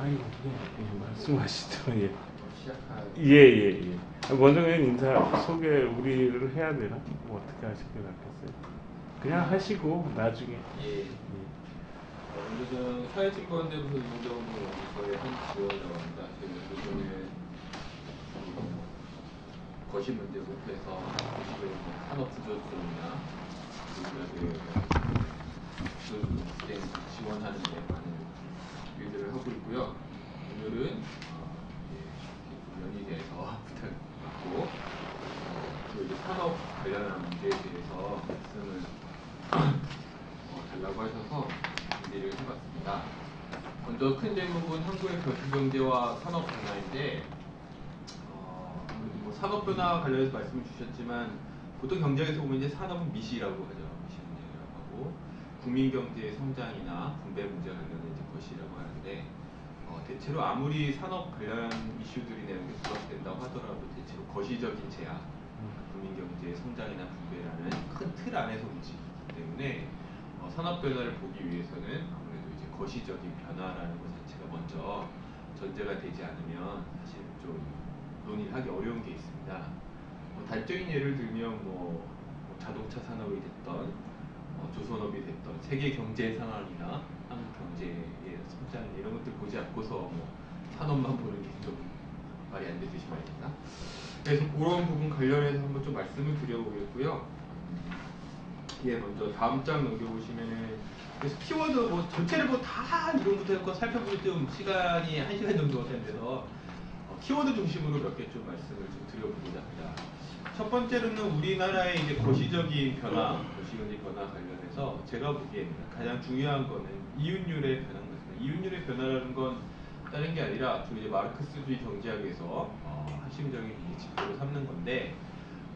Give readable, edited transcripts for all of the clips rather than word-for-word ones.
아이고, 말씀하시죠. 예. 시작할. 예. 먼저 그냥 소개 우리를 해야 되나? 뭐 어떻게 하실 게 낫겠어요? 그냥 하시고 나중에. 예. 오늘은 사회증권대부서 이동정부 연구소의 한 지원자입니다. 저희 연구소는 거시 문제부터 해서 산업구조조정이나 구조조정 지원하는 데 많은 일들을 하고 있고요. 오늘은 연희대에서 부탁받고 또 산업 관련한 문제에 대해서 말씀을 달라고 하셔서 준비를 해봤습니다. 먼저 큰 제목은 한국의 거시경제와 산업 변화인데 뭐 산업 변화 관련해서 말씀을 주셨지만 보통 경제학에서 보면 이제 산업은 미시라고 하죠. 미시 문제라고 하고 국민 경제의 성장이나 분배 문제 관련된 이제 것이라고 하는데 대체로 아무리 산업 관련 이슈들이 내용이 부각된다고 하더라도 대체로 거시적인 제약, 국민 경제의 성장이나 분배라는 큰 틀 안에서 움직이기 때문에 산업 변화를 보기 위해서는 아무래도 이제 거시적인 변화라는 것 자체가 먼저 전제가 되지 않으면 사실 좀 논의를 하기 어려운 게 있습니다. 단적인 예를 들면 자동차 산업이 됐던 조선업이 됐던 세계 경제 상황이나 한국 경제의 성장 이런 것들 보지 않고서 산업만 보는 게 좀 말이 안 되듯이 말입니다. 그래서 그런 부분 관련해서 한번 좀 말씀을 드려보겠고요. 먼저 다음 장 넘겨보시면은 그래서 키워드 전체를 다 이론부터 해서 살펴보기 좀 시간이 1시간 정도가 된대서 키워드 중심으로 몇 개 좀 말씀을 좀 드려보고자 합니다. 첫 번째로는 우리나라의 이제 거시적인 변화, 거시적인 변화 관련해서 제가 보기에는 가장 중요한 거는 이윤율의 변화인 것 같습니다. 이윤율의 변화라는 건 다른 게 아니라 주로 이제 마르크스주의 경제학에서 핵심적인 지표로 삼는 건데,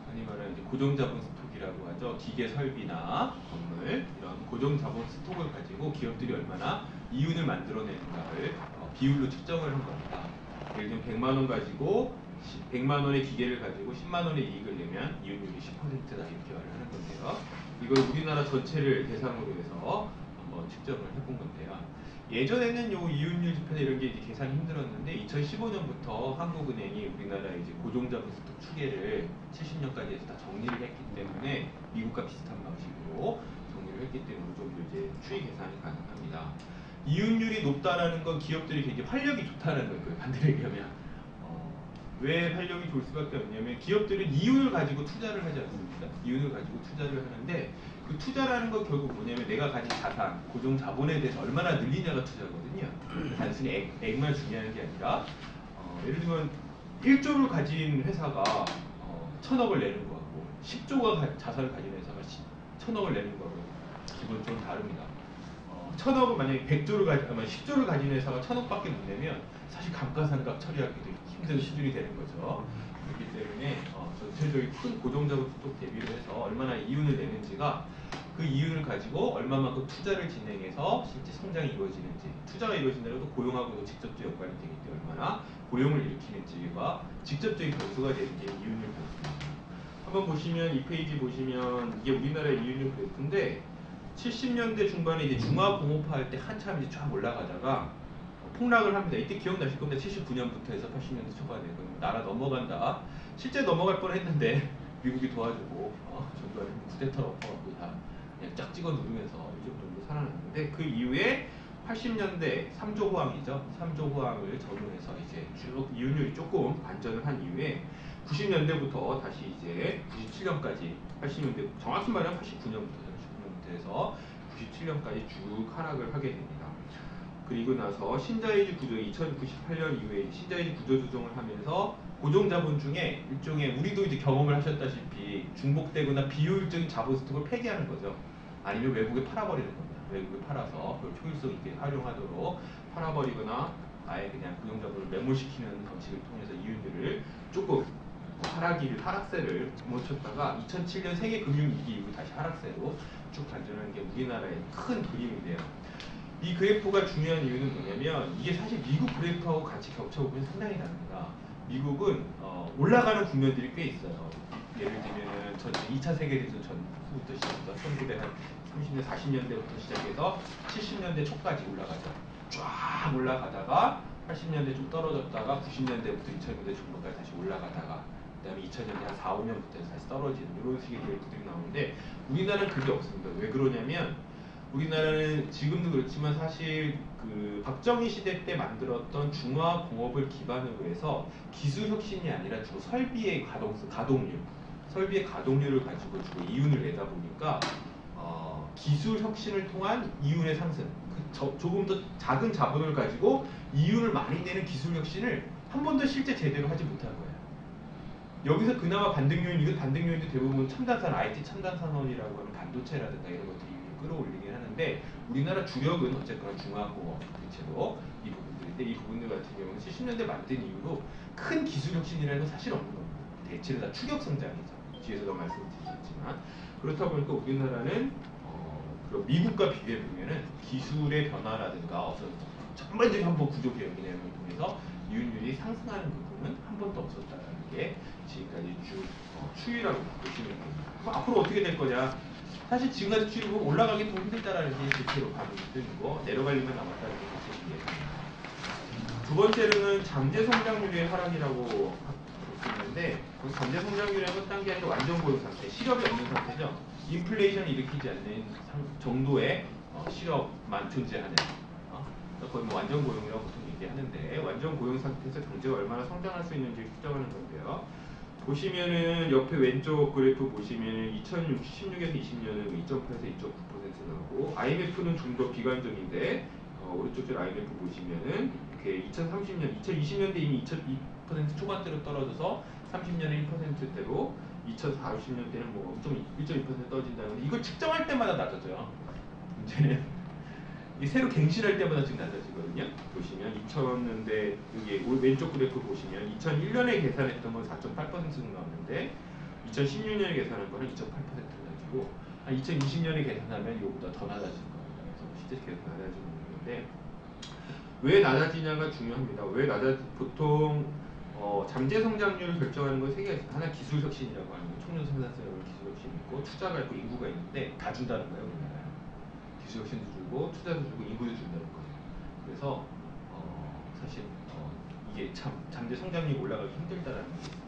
흔히 말하는 이제 고정자본 스톡이라고 하죠. 기계 설비나 건물 이런 고정자본 스톡을 가지고 기업들이 얼마나 이윤을 만들어내는가를 비율로 측정을 한 겁니다. 예를 들면 100만 원 가지고 100만 원의 기계를 가지고 10만 원의 이익을 내면 이윤율이 10%다 이렇게 말을 하는 건데요. 이걸 우리나라 전체를 대상으로 해서 한번 측정을 해본 건데요. 예전에는 요 이윤율 지표나 이런 게 이제 계산이 힘들었는데 2015년부터 한국은행이 우리나라의 이제 고정자본 스톡 추계를 70년까지 해서 다 정리를 했기 때문에 미국과 비슷한 방식으로 정리를 했기 때문에 어느 정도 이제 추이 계산이 가능합니다. 이윤율이 높다라는 건 기업들이 굉장히 활력이 좋다는 거예요. 반대로 얘기하면 왜 활력이 좋을 수밖에 없냐면 기업들은 이윤을 가지고 투자를 하지 않습니까? 이윤을 가지고 투자를 하는데 그 투자라는 건 결국 뭐냐면 내가 가진 자산, 고정 자본에 대해서 얼마나 늘리냐가 투자거든요. 단순히 액만 중요한 게 아니라 예를 들면 1조를 가진 회사가 1000억을 내는 거하고 10조가 자산을 가진 회사가 1000억을 내는 거하고 기본적으로 다릅니다. 1000억을 만약에 10조를 가진 회사가 1000억밖에 못 내면 사실 감가상각 처리하기도 힘든 수준이 되는 거죠. 그렇기 때문에 전체적인 큰 고정자본 스톡 대비를 해서 얼마나 이윤을 내는지가 그 이윤을 가지고 얼마만큼 투자를 진행해서 실제 성장이 이루어지는지, 투자가 이루어진다고 고용하고도 직접적 연관이 되기 때문에 얼마나 고용을 일으키는지가 직접적인 변수가 되는 게 이윤율 변수입니다. 한번 보시면 이 페이지 보시면 이게 우리나라의 이윤율 그래프인데 70년대 중반에 이제 중화공업화 할 때 한참 이제 쫙 올라가다가 폭락을 합니다. 이때 기억나실 겁니다. 79년부터 해서 80년대 초반에 나라 넘어간다. 실제 넘어갈 뻔했는데 미국이 도와주고 전두환이 쿠데타를 엎어갖고 다 그냥 쫙 찍어 누르면서 이 정도로 살아났는데 그 이후에 80년대 3조 호황이죠. 3조 호황을 적용해서 이제 쭉 이윤율이 조금 반전을 한 이후에 90년대부터 다시 이제 97년까지 80년대 정확히 말하면 89년부터 해서 97년까지 쭉 하락을 하게 됩니다. 그리고 나서 신자유주의 구조 2098년 이후에 신자유주의 구조 조정을 하면서 고정자본 중에 일종의 우리도 이제 경험을 하셨다시피 중복되거나 비효율적인 자본 스톡을 폐기하는 거죠. 아니면 외국에 팔아버리는 겁니다. 외국에 팔아서 그걸 효율성 있게 활용하도록 팔아버리거나 아예 그냥 고정자본을 매몰시키는 방식을 통해서 이윤율을 조금 하락세를 못 쳤다가 2007년 세계금융위기 이후 다시 하락세로 쭉 반전하는 게 우리나라의 큰 그림인데요. 이 그래프가 중요한 이유는 뭐냐면 이게 사실 미국 그래프하고 같이 겹쳐보면 상당히 다릅니다. 미국은 올라가는 국면들이 꽤 있어요. 예를 들면 2차 세계대전 전후부터 시작해서 1930년, 40년대부터 시작해서 70년대 초까지 올라가죠. 쫙 올라가다가 80년대 좀 떨어졌다가 90년대부터 2000년대 중반까지 다시 올라가다가 그다음에 2000년대 한 4, 5년부터 다시 떨어지는 이런 식의 그래프들이 나오는데 우리나라는 그게 없습니다. 왜 그러냐면 우리나라는 지금도 그렇지만 사실 그 박정희 시대 때 만들었던 중화공업을 기반으로 해서 기술 혁신이 아니라 주로 설비의 가동률, 설비의 가동률을 가지고 주로 이윤을 내다 보니까 기술 혁신을 통한 이윤의 상승, 조금 더 작은 자본을 가지고 이윤을 많이 내는 기술 혁신을 한 번도 실제 제대로 하지 못한 거예요. 여기서 그나마 반등 요인도 대부분 첨단산, IT 첨단 산업이라고 하는 반도체라든가 이런 것들이 끌어올리긴 하는데 우리나라 주력은 어쨌거나 중화공업 대체로 이 부분들인데 이 부분들 같은 경우는 70년대 만든 이후로 큰 기술 혁신이라는 건 사실 없는 겁니다. 대체로 다 추격 성장이죠. 뒤에서도 말씀드리겠지만 그렇다 보니까 우리나라는 미국과 비교해 보면은 기술의 변화라든가 어떤 전반적인 한번 구조 개혁이라는 걸 통해서 이윤율이 상승하는 부분은 한 번도 없었다는 게 지금까지 쭉 추이라고 보시면 됩니다. 그럼 앞으로 어떻게 될 거냐? 사실 지금까지 추이를 보면 올라가기 좀 힘들다라는 게 실제로 반응이 뜨고 내려가려면 남았다는 게 사실이에요. 두 번째로는 잠재 성장률의 하락이라고 볼 수 있는데 잠재 성장률이라는 건 딴 게 아니라 완전 고용 상태, 실업이 없는 상태죠. 인플레이션을 일으키지 않는 정도의 실업만 존재하는 거의 뭐 완전 고용이라고 보통 얘기하는데 완전 고용 상태에서 경제가 얼마나 성장할 수 있는지 측정하는 건데요. 보시면은 옆에 왼쪽 그래프 보시면은 2016에서 20년은 2.8에서 2.9% 나오고 IMF는 좀 더 비관적인데 오른쪽 줄 IMF 보시면은 이렇게 2030년, 2020년대 이미 2% 초반대로 떨어져서 30년에 1%대로 2040년대는 뭐 1.2% 떨어진다는 건데 이걸 측정할 때마다 낮아져요. 문제는 이 새로 갱신할 때마다 지금 낮아지거든요. 보시면 2000년대 여기 왼쪽 그래프 보시면 2001년에 계산했던 건 4.8% 나왔는데 2016년에 계산한 거는 2.8%를 가지고 2020년에 계산하면 이거보다 더 낮아질 겁니다. 그래서 실제 계속 낮아지는 건데 왜 낮아지냐가 중요합니다. 보통 잠재 성장률을 결정하는 건 세 개가 있습니다. 하나 기술 혁신이라고 하는 거, 청년 생산성을 기술 혁신이 있고 투자가 있고 인구가 있는데 다 준다는 거예요. 우리나라는. 기술 혁신도 주고 투자도 주고 인구도 준다는 거예요. 그래서 사실 이게 참 잠재 성장률이 올라가기 힘들다라는 거예요.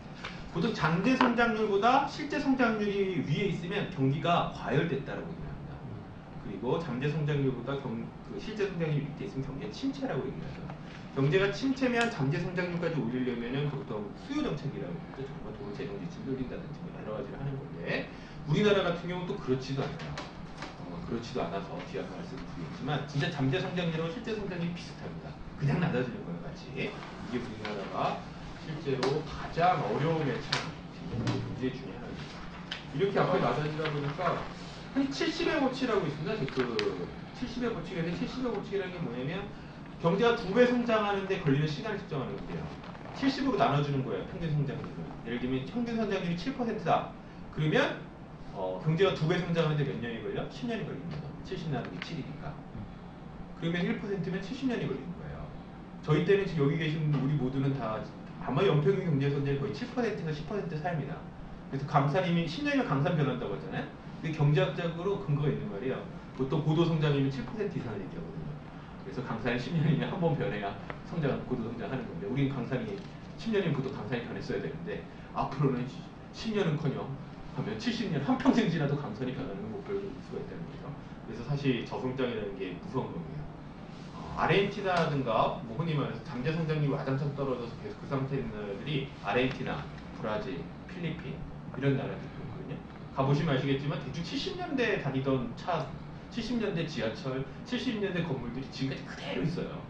보통 잠재 성장률보다 실제 성장률이 위에 있으면 경기가 과열됐다라고 얘기합니다. 그리고 잠재 성장률보다 실제 성장률이 밑에 있으면 경기가 침체라고 얘기하죠. 경제가 침체면 잠재 성장률까지 올리려면은 보통 수요 정책이라고 하죠. 정말 돈 재정 지출을 늘린다든지 여러 가지를 하는 건데 우리나라 같은 경우는 또 그렇지도 않아요. 그렇지도 않아서 뒤에 말씀드리겠지만 진짜 잠재 성장률하고 실제 성장률이 비슷합니다. 그냥 낮아지는 거예요, 같이. 이게 우리나라가 실제로 가장 어려움에 처한 문제 중에 하나입니다. 이렇게 앞에 낮아지다 보니까 한 70의 법칙이라고 있습니다. 그 70의 법칙인데 70의 법칙이라는 게 뭐냐면 경제가 2배 성장하는데 걸리는 시간을 측정하는 건데요. 70으로 나눠주는 거예요. 평균 성장률을. 예를 들면 평균 성장률이 7%다. 그러면 경제가 2배 성장하는데 몇 년이 걸려? 10년이 걸립니다. 70 나누기 7이니까. 그러면 1%면 70년이 걸리는 거예요. 저희 때는 지금 여기 계신 우리 모두는 다 아마 연평균 경제 성장이 거의 7%에서 10% 사이입니다. 그래서 강산이면 10년이면 강산 변한다고 하잖아요. 그게 경제학적으로 근거가 있는 말이에요. 보통 고도 성장이면 7% 이상을 얘기하거든요. 그래서 강산이 10년이면 한 번 변해야 고도 성장하는 건데 우리는 강산이 10년이면 보통 강산이 변했어야 되는데 앞으로는 10년은커녕 하면 70년 한평생 지나도 강산이 변하는 목표를 볼 수가 있다는 거죠. 그래서 사실 저성장이라는 게 무서운 겁니다. 아르헨티나라든가 뭐 흔히 말해서 잠재 성장률이 와장창 떨어져서 계속 그 상태에 있는 나라들이 아르헨티나, 브라질, 필리핀 이런 나라들이 있거든요. 가보시면 아시겠지만 대충 70년대에 다니던 차, 70년대 지하철, 70년대 건물들이 지금까지 그대로 있어요.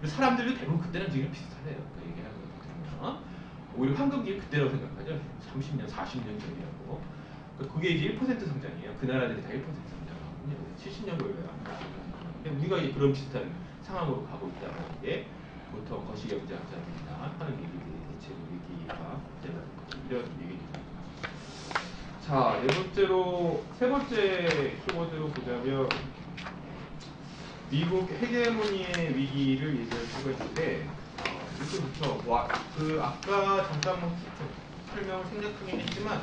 사람들도 대부분 그때랑 지금 비슷하대요. 그 얘기하는 거 들으면 오히려 황금기를 그때라고 생각하죠. 30년, 40년 전이라고. 그게 이제 1% 성장이에요. 그 나라들이 다 1% 성장하거든요. 70년 걸려요. 우리가 이제 그런 비슷한 상황으로 가고 있다는 게 보통 거시경제학자들이나 하는 얘기들이 대체로 얘기가 이런 얘기입니다. 자, 세 번째 키워드로 보자면 미국 헤게모니의 위기를 얘기할 수가 있는데 이렇게부터 그 아까 잠깐 설명을 생략하긴 했지만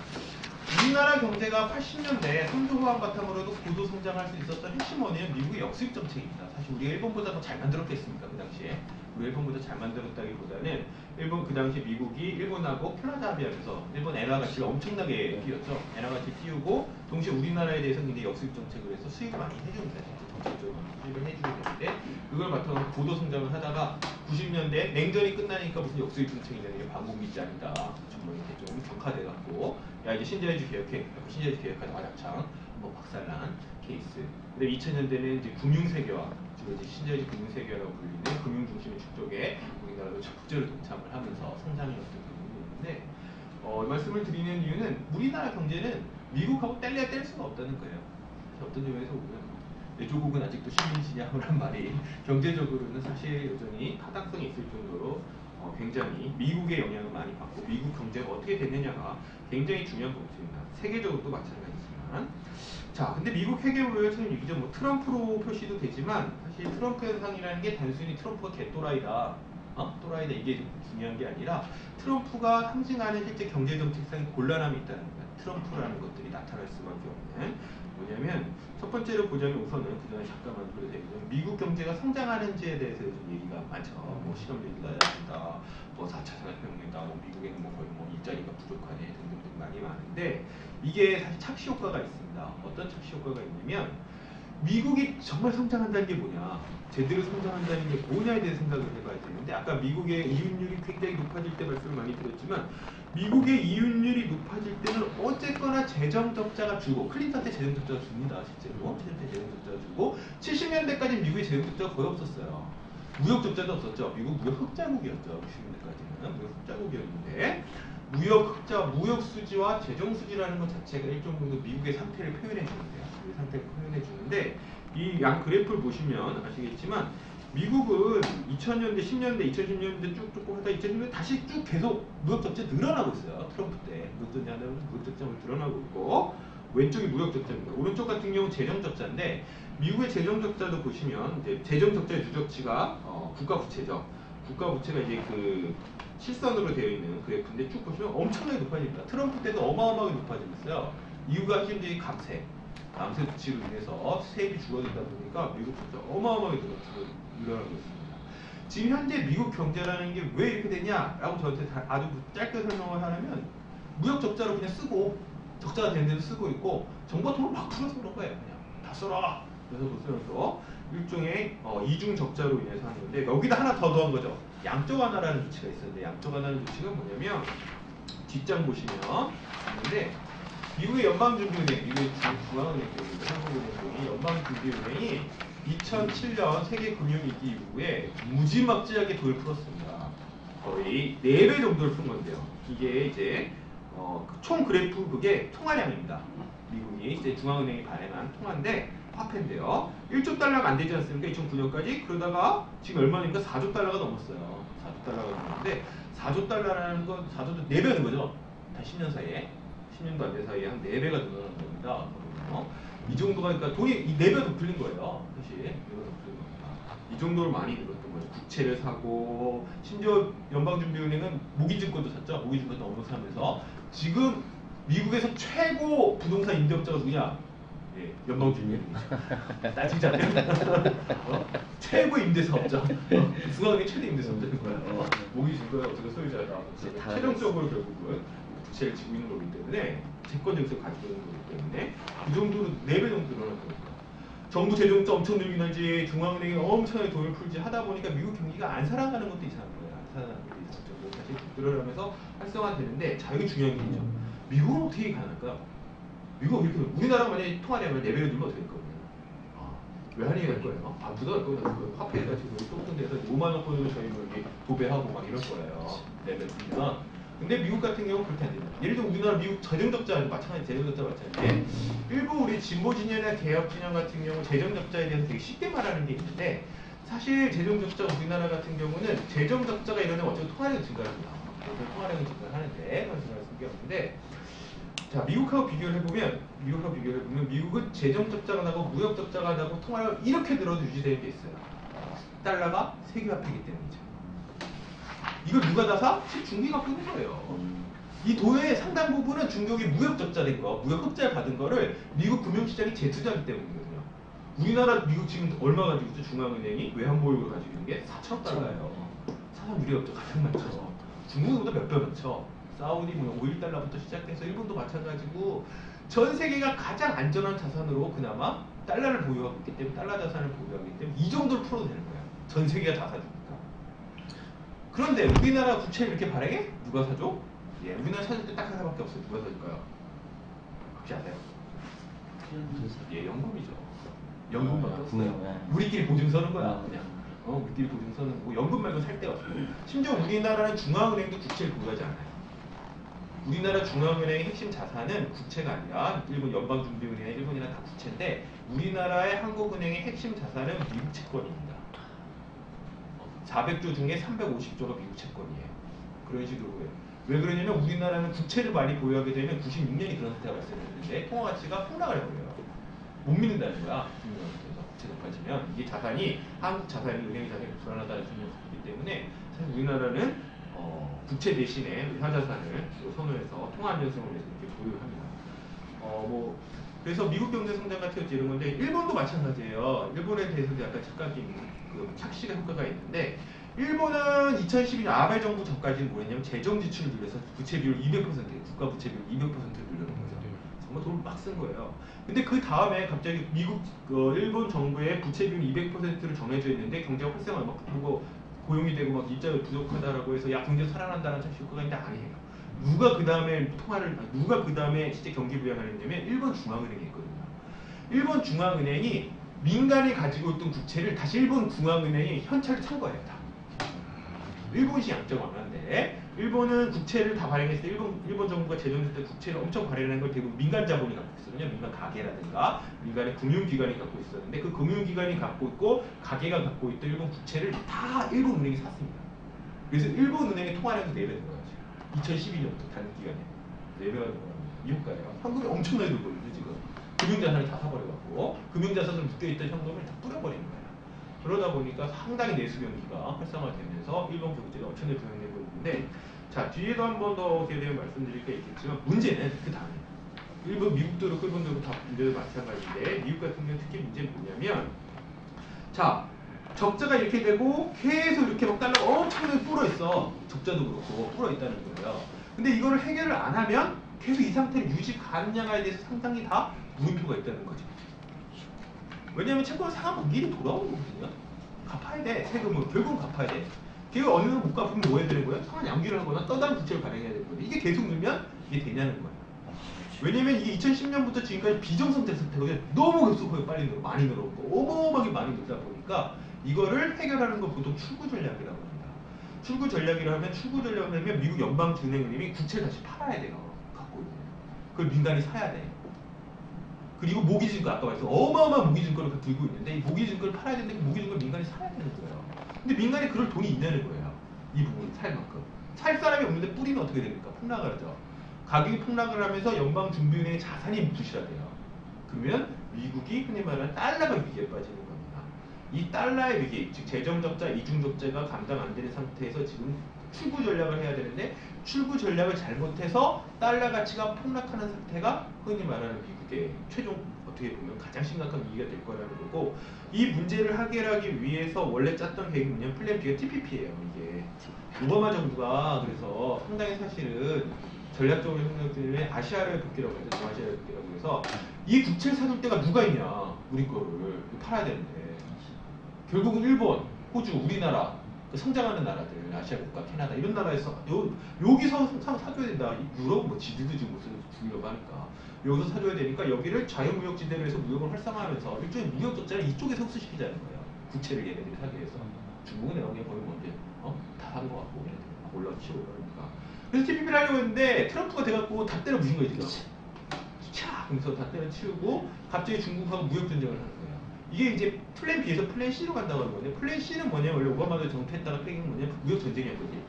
우리나라 경제가 80년대 선조 후환 바탕으로도 고도 성장할 수 있었던 핵심 원인은 미국의 역수입 정책입니다. 사실 우리가 일본보다 더 잘 만들었겠습니까? 그 당시에. 우리 일본보다 잘 만들었다기보다는 일본 그 당시 미국이 일본하고 플라자 합의하면서 일본 엔화 가치를 엄청나게 띄웠죠. 엔화 가치 띄우고 동시에 우리나라에 대해서 굉장히 역수입 정책을 해서 수입을 많이 해줍니다. 정책적으로 수입을 해주게 되는데 그걸 바탕으로 고도 성장을 하다가 90년대 냉전이 끝나니까 무슨 역수입 정책이냐는 게 방법 믿지 않는다. 정말 이렇게 좀 격화돼갖고 야 이제 신자유주의 개혁해. 신자유주의 개혁하다 와장창 뭐 박살난 케이스. 근데 2000년대는 이제 금융세계화, 주로 이제 신자유주의 금융세계화라고 불리는 금융 중심의 축적에 우리나라도 적극적으로 동참을 하면서 성장해왔던 부분이 있는데 이 말씀을 드리는 이유는 우리나라 경제는 미국하고 뗄래야 뗄 수가 없다는 거예요. 어떤 점에서 보면 조국은 아직도 식민지냐라는 말이 경제적으로는 사실 여전히 타당성이 있을 정도로 굉장히 미국의 영향을 많이 받고 미국 경제가 어떻게 됐느냐가 굉장히 중요한 부분입니다. 세계적으로도 마찬가지지만 자, 근데 미국 회계부에서는 얘기죠. 뭐 트럼프로 표시도 되지만 사실 트럼프 현상이라는 게 단순히 트럼프가 개또라이다, 또라이다 이게 중요한 게 아니라 트럼프가 상징하는 실제 경제 정책상 곤란함이 있다는 거예요. 트럼프라는 것들이 나타날 수밖에 없는 뭐냐면 첫 번째로 보자면 우선은 그 전에 잠깐만 보여드리면 미국 경제가 성장하는지에 대해서 요즘 얘기가 많죠. 뭐 실험 얘기가 나온다, 뭐 4차 산업혁명이다, 뭐 미국에는 뭐 거의 뭐 일자리가 부족하네 등등등 많이 많은데 이게 사실 착시 효과가 있습니다. 어떤 착시 효과가 있냐면 미국이 정말 성장한다는 게 뭐냐, 제대로 성장한다는 게 뭐냐에 대해 생각을 해봐야 되는데 아까 미국의 이윤율이 굉장히 높아질 때 말씀을 많이 드렸지만 미국의 이윤율이 높아질 때는 어쨌거나 재정 적자가 줄고 클린턴 때 재정 적자가 줍니다. 실제로 클린턴 때 재정 적자가 줄고 70년대까지 미국의 재정 적자가 거의 없었어요. 무역 적자도 없었죠. 미국 무역 흑자국이었죠. 60년대까지는 무역 흑자국이었는데 무역 흑자, 무역 수지와 재정 수지라는 것 자체가 일정 정도 미국의 상태를 표현해 주는데요. 미국의 상태를 표현해 주는데 이 양 그래프를 보시면 아시겠지만 미국은 2000년대, 10년대, 2010년대 쭉쭉 하다 2010년대 다시 쭉 계속 무역 적자 늘어나고 있어요. 트럼프 때 무역 적자는 무역 적자가 늘어나고 있고 왼쪽이 무역 적자입니다. 오른쪽 같은 경우는 재정 적자인데 미국의 재정 적자도 보시면 이제 재정 적자의 누적치가 국가 부채죠. 국가 부채가 이제 그 실선으로 되어 있는 그래프인데 쭉 보시면 엄청나게 높아집니다. 트럼프 때도 어마어마하게 높아졌어요. 이유가 핵심적인 감세 조치로 인해서 세입이 줄어들다 보니까 미국 적자 어마어마하게 늘어나고 있습니다. 지금 현재 미국 경제라는 게 왜 이렇게 되냐라고 저한테 아주 짧게 설명을 하려면 무역 적자로 그냥 쓰고 적자가 되는 데도 쓰고 있고 정부가 돈을 막 풀어서 그런 거예요. 그냥 다 써라. 그래서 쓰면서 일종의 이중 적자로 인해서 하는 건데 여기다 하나 더 더한 거죠. 양적 완화라는 조치가 있었는데 양적 완화라는 조치가 뭐냐면 뒷장 보시면 있는데 미국의 연방준비은행, 미국의 중앙은행입니다. 한국은행이 연방준비은행이 2007년 세계금융위기 이후에 무지막지하게 돈을 풀었습니다. 거의 4배 정도를 푼 건데요. 이게 이제 총 그래프 그게 통화량입니다. 미국이 이제 중앙은행이 발행한 통화인데 화폐인데요. 1조 달러가 안 되지 않습니까? 2009년까지 그러다가 지금 얼마입니까? 4조 달러가 넘었어요. 4조 달러가 넘었는데 4조 달러라는 건 4조도 4배는 거죠. 단 10년 사이에. 10년도 안 된 사이에 한 4배가 늘어난 겁니다. 이 정도가 그러니까 돈이 이 4배 더 풀린 거예요. 사실 4배 더 풀린 겁니다. 이 정도로 많이 늘었던 거예요. 국채를 사고 심지어 연방준비은행은 모기증권도 샀죠. 모기증권도 너무 사면서 지금 미국에서 최고 부동산 임대업자가 누구냐? 예, 연방준비은행이죠. 따지지 않나요? 최고 임대사업자. 중앙은행 최대 임대사업자인 거예요. 모기증권의 어떻게 소유자가 최종적으로 결국은 부채를 지고 있는 거기 때문에 채권 증세를 가지고 있는 거기 때문에 그 정도로 4배 정도 늘어난 겁니다. 정부 재정자 엄청 늘긴 하지 중앙은행이 엄청나게 돈을 풀지 하다 보니까 미국 경기가 안 살아가는 것도 이상한 거예요. 안 살아가는 것도 이상한 정도로 다시 늘어나면서 활성화되는데 자 여기 중요한 게 있죠. 미국은 어떻게 가능할까요? 미국 이렇게 우리나라가 만약에 통화량을 4배로 늘면 어떻게 될 거예요? 왜 한이 될 거예요? 누가 할 거예요? 화폐에다 지금 똑같은 데서 5만 원권으로 저희 뭐 여기 도배하고 막 이럴 거예요. 4배 늘면. 근데 미국 같은 경우는 그렇게 안 됩니다. 예를 들어 우리나라 미국 재정적자 마찬가지 재정적자 마찬가지인데 일부 우리 진보 진영이나 개혁 진영 같은 경우 재정적자에 대해서 되게 쉽게 말하는 게 있는데 사실 재정적자 우리나라 같은 경우는 재정적자가 일어나면 어차피 통화량이 증가합니다. 통화량이 증가하는데 말씀할 게 없는데 자 미국하고 비교를 해보면 미국은 재정적자가 나고 무역적자가 나고 통화량 이렇게 늘어도 유지되는 게 있어요. 달러가 세계화폐이기 때문이죠. 이걸 누가 다 사? 중기가 끄는 거예요. 이 도의 상당 부분은 중국이 무역 적자된 거, 무역 흑자를 받은 거를 미국 금융시장이 재투자하기 때문이거든요. 우리나라 미국 지금 얼마 가지고 있죠? 중앙은행이 외환보유고를 가지고 있는 게 4천억 달러예요. 사상 유례없죠. 가장 많죠. 중국보다 몇 배 많죠. 사우디 뭐 5.1달러부터 시작해서 일본도 마찬가지고 전 세계가 가장 안전한 자산으로 그나마 달러를 보유하고 있기 때문에 달러 자산을 보유하기 때문에 이 정도로 풀어도 되는 거예요. 전 세계가 다 사주니까. 그런데 우리나라 국채를 이렇게 발행해? 누가 사줘? 예, 우리나라 사줄 때 딱 하나밖에 없어요. 누가 사줄까요? 혹시 아세요? 예, 연금이죠. 연금밖에 없어요. 우리끼리 보증 서는 거야, 그냥. 우리끼리 보증 서는 거고 연금 말고 살 데가 없어요. 심지어 우리나라는 중앙은행도 국채를 보유하지 않아요. 우리나라 중앙은행의 핵심 자산은 국채가 아니라 일본 연방준비은행이나 일본이나 다 국채인데 우리나라의 한국은행의 핵심 자산은 미국 채권입니다. 400조 중에 350조가 미국 채권이에요. 그런 식으로 해요. 왜 그러냐면 우리나라는 국채를 많이 보유하게 되면 96년이 그런 사태가 발생했는데 통화 가치가 폭락을 해버려요. 못 믿는다는 거야. 그래서 국채 높아지면 이게 자산이 한국 자산이 은행 자산이 불안하다는 측면이기 때문에 사실 우리나라는 국채 대신에 의사자산을 선호해서 통화 안전성을 위해서 이렇게 보유합니다. 그래서 미국 경제 성장 같은 이런 건데 일본도 마찬가지예요. 일본에 대해서도 약간 착각인 착시가 효과가 있는데 일본은 2012년 아베 정부 전까지는 뭐였냐면 재정 지출을 늘려서 부채 비율 200%, 국가 부채 비율 200%를 늘려놓은 거죠. 정말 돈을 막 쓴 거예요. 근데 그 다음에 갑자기 일본 정부의 부채 비율 200%를 정해져 있는데 경제가 활성화 막 그리고 고용이 되고 막 입자가 부족하다라고 해서 야 경제 살아난다는 착시 효과가 있는데 아니에요. 누가 그 다음에 진짜 경기 부양을 했냐면 일본 중앙은행이 있거든요. 일본 중앙은행이 민간이 가지고 있던 국채를 다시 일본 중앙은행이 현찰을 찬 거예요. 다. 일본이 양적 완화인데 일본은 국채를 다 발행했을 때 일본 정부가 재정했을 때 국채를 엄청 발행하는 걸 대부분 민간 자본이 갖고 있었거든요. 민간 가게라든가 민간의 금융기관이 갖고 있었는데 그 금융기관이 갖고 있고 가게가 갖고 있던 일본 국채를 다 일본 은행이 샀습니다. 그래서 일본 은행의 통화량도 4배 늘어요. 2012년부터 단기간에 4배가 이 효과예요. 현금이 엄청나게 늘거든요. 지금 금융자산을 다 사버려갖고 금융자산을 묶여있던 현금을 다 뿌려버린 거예요. 그러다 보니까 상당히 내수 경기가 활성화되면서 일본 경제가 엄청나게 부양되고 있는데 자 뒤에도 한 번 더 대해 말씀드릴 게 있겠지만 문제는 그 다음에 미국도 그렇고 일본도 그렇고 다 문제도 마찬가지인데 미국 같은 경우는 특히 문제는 뭐냐면 자 적자가 이렇게 되고 계속 이렇게 막 달러가 엄청나게 불어있어. 적자도 그렇고 불어있다는 거예요. 근데 이거를 해결을 안 하면 계속 이 상태를 유지 가능냐에 대해서 상당히 다 물음표가 있다는 거죠. 왜냐하면 채권을 상환 미리 돌아오는 거거든요. 갚아야 돼. 세금을 결국은 갚아야 돼. 걔가 어느 정도 못 갚으면 뭐 해야 되는 거예요? 상환 양기를 하거나 또 다른 부채를 발행해야 되는 거예요. 이게 계속 늘면 이게 되냐는 거예요. 왜냐면 이게 2010년부터 지금까지 비정상적 상태거든요. 너무 급속하게 빨리 늘어 많이 늘었고 어마어마하게 많이 늘다 보니까 이거를 해결하는 건 보통 출구 전략이라고 합니다. 출구 전략이라 하면 미국 연방준비은행이 국채를 다시 팔아야 돼요. 갖고 있는. 그걸 민간이 사야 돼. 그리고 모기증권 아까 말했어 어마어마한 모기증권을 들고 있는데 이 모기증권을 팔아야 되는데 그 모기증권을 민간이 사야 되는 거예요. 근데 민간이 그럴 돈이 있냐는 거예요. 이 부분 살 만큼. 살 사람이 없는데 뿌리면 어떻게 됩니까? 폭락을 하죠. 가격이 폭락을 하면서 연방준비은행의 자산이 부실화돼요. 그러면 미국이 흔히 말하는 달러가 위기에 빠지는 겁니다. 이 달러의 위기, 즉 재정적자, 이중적자가 감당 안 되는 상태에서 지금 출구 전략을 해야 되는데 출구 전략을 잘못해서 달러 가치가 폭락하는 상태가 흔히 말하는 미국의 최종 어떻게 보면 가장 심각한 위기가 될 거라는 거고 이 문제를 해결하기 위해서 원래 짰던 계획이 뭐냐면 플랜 B가 TPP예요. 이게 오바마 정부가 그래서 상당히 사실은 전략적으로 생각 때문에 아시아를 복귀라고 하죠. 중아시아를 복귀라고 해서 이 국채를 사줄 때가 누가 있냐 우리 거를 팔아야 되는데 결국은 일본, 호주, 우리나라 성장하는 나라들, 아시아 국가, 캐나다 이런 나라에서 여기서 사줘야 된다. 유럽 뭐 지들도 지금 무슨 주려고 하니까 여기서 사줘야 되니까 여기를 자유무역지대로 해서 무역을 활성화하면서 일종의 무역 적자를 이쪽에서 흡수시키자는 거예요. 국채를 얘네들이 사기 위해서. 중국은 내가 그냥 거의 뭔데 다 한 거 같고 올라치고 그러니까. 그래서 TPP를 하려고 했는데 트럼프가 돼갖고 다 때려 부신 거예요 지금. 차! 그래서 다 때려치우고 갑자기 중국하고 무역 전쟁을 하는 거예요. 이게 이제 플랜 B에서 플랜 C로 간다고 하는 건데 플랜 C는 뭐냐면 원래 오바마가 정퇴했다가 뺏긴 뭐냐면 무역 전쟁이었거든요.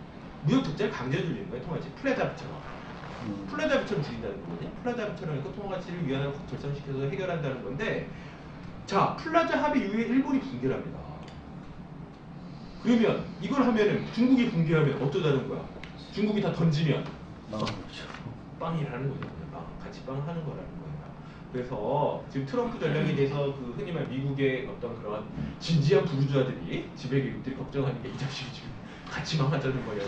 무역 적자를 강제 줄이는 거예요. 통화가치 플레잡처럼. 플레잡처럼 줄인다는 거거든요. 플레잡처럼 해서 통화가치를 위안화로 절상시켜서 해결한다는 건데 자 플라자 합의 이후에 일본이 붕괴를 합니다. 그러면 이걸 하면은 중국이 붕괴하면 어쩌자는 거야. 중국이 다 던지면 빵이라는 거죠. 같이 빵 하는 거라는 거예요. 그래서 지금 트럼프 전략에 대해서 그 흔히 말 미국의 어떤 그런 진지한 부르주아들이 지배 계급들이 걱정하는 게 이 자식이 지금 같이 망하자는 거야.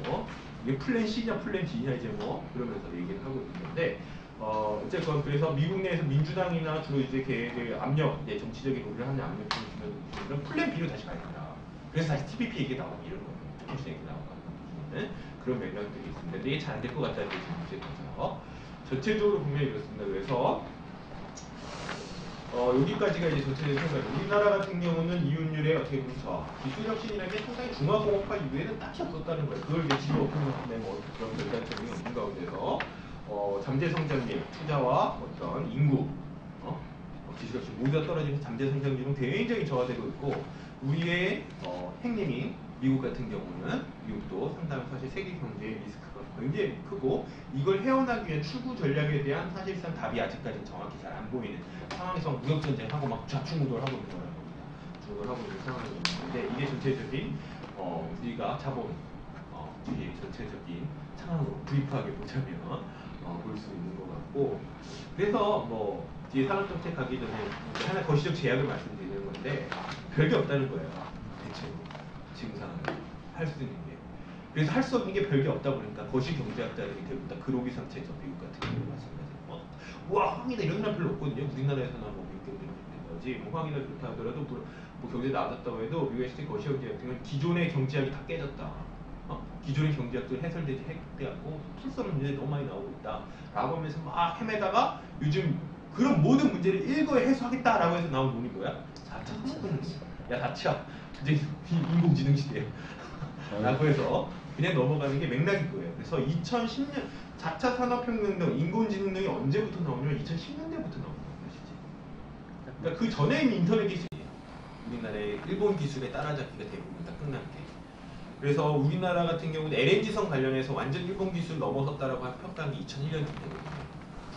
뭐 이게 플랜 C냐 플랜 D냐 이제 뭐 그러면서 얘기를 하고 있는데 어쨌건 그래서 미국 내에서 민주당이나 주로 이제 걔들 압력, 이제 정치적인 논의를 하는 압력을 주면 플랜 B로 다시 가야 된다. 그래서 다시 TPP 얘기 나오고 이런 거예요. TPP 얘기 나오고 그런 맥락들이 있습니다. 근데 이게 잘 안 될 것 같다는 게 지금 문제죠. 전체적으로 보면 이렇습니다. 그래서 여기까지가 이제 전체적인 생각. 우리나라 같은 경우는 이윤율에 어떻게 보면 기술 혁신이라는 게 상당히 중화공업화 이후에는 딱히 없었다는 거예요. 그걸 이제 지금 어떻게 뭐 그런 결단점이 없는 가운데서 잠재 성장률, 투자와 어떤 인구, 기술 혁신 모두 다 떨어지면서 잠재 성장률은 굉장히 저하되고 있고 우리의 핵님인 미국 같은 경우는 미국도 상당히 사실 세계 경제의 리스크가 굉장히 크고 이걸 헤어나기 위한 출구 전략에 대한 사실상 답이 아직까지 정확히 잘 안 보이는 상황에서 무역 전쟁하고 막 좌충우돌 하고 있는 거라는 겁니다. 중우돌 하고 있는 상황이 있는데 이게 전체적인 우리가 자본 뒤에 전체적인 상황으로 브리프하게 보자면 볼 수 있는 것 같고 그래서 뭐 뒤에 산업정책 가기 전에 하나 거시적 제약을 말씀드리는 건데 별게 없다는 거예요. 대체로 지금 상황에 할 수 있는 게 그래서 할 수 없는 게 별게 없다 보니까 거시경제학자들이 대부분 다 그로기 상태죠. 미국 같은 경우 마찬가지로 와 황이다 이런 사람 별로 없거든요. 우리나라에서나 뭐 미국 경제 뭐 황이다 좋다 하더라도 뭐 경제 나아졌다고 해도 미국의 거시경제 같은 경우는 기존의 경제학이 다 깨졌다. 기존의 경제학들 해설되지 해갖고 풀서는 문제들이 너무 많이 나오고 있다 라고 하면서 막 헤매다가 요즘 그런 모든 문제를 일거에 해소하겠다라고 해서 나온 논이 뭐야? 4차 산업혁명. 야 4차 이제 인공지능 시대야 라고 해서 그냥 넘어가는 게 맥락일 거예요. 그래서 2010년 4차 산업혁명 등 인공지능 등이 언제부터 나오냐면 2010년대부터 나오는 거예요. 그러니까 그 전에 이미 인터넷 기술이에요. 우리나라의 일본 기술에 따라잡기가 대부분 다 끝난 게. 그래서 우리나라 같은 경우는 LNG선 관련해서 완전 일본 기술 넘어섰다라고 평가한 게 2001년도거든요.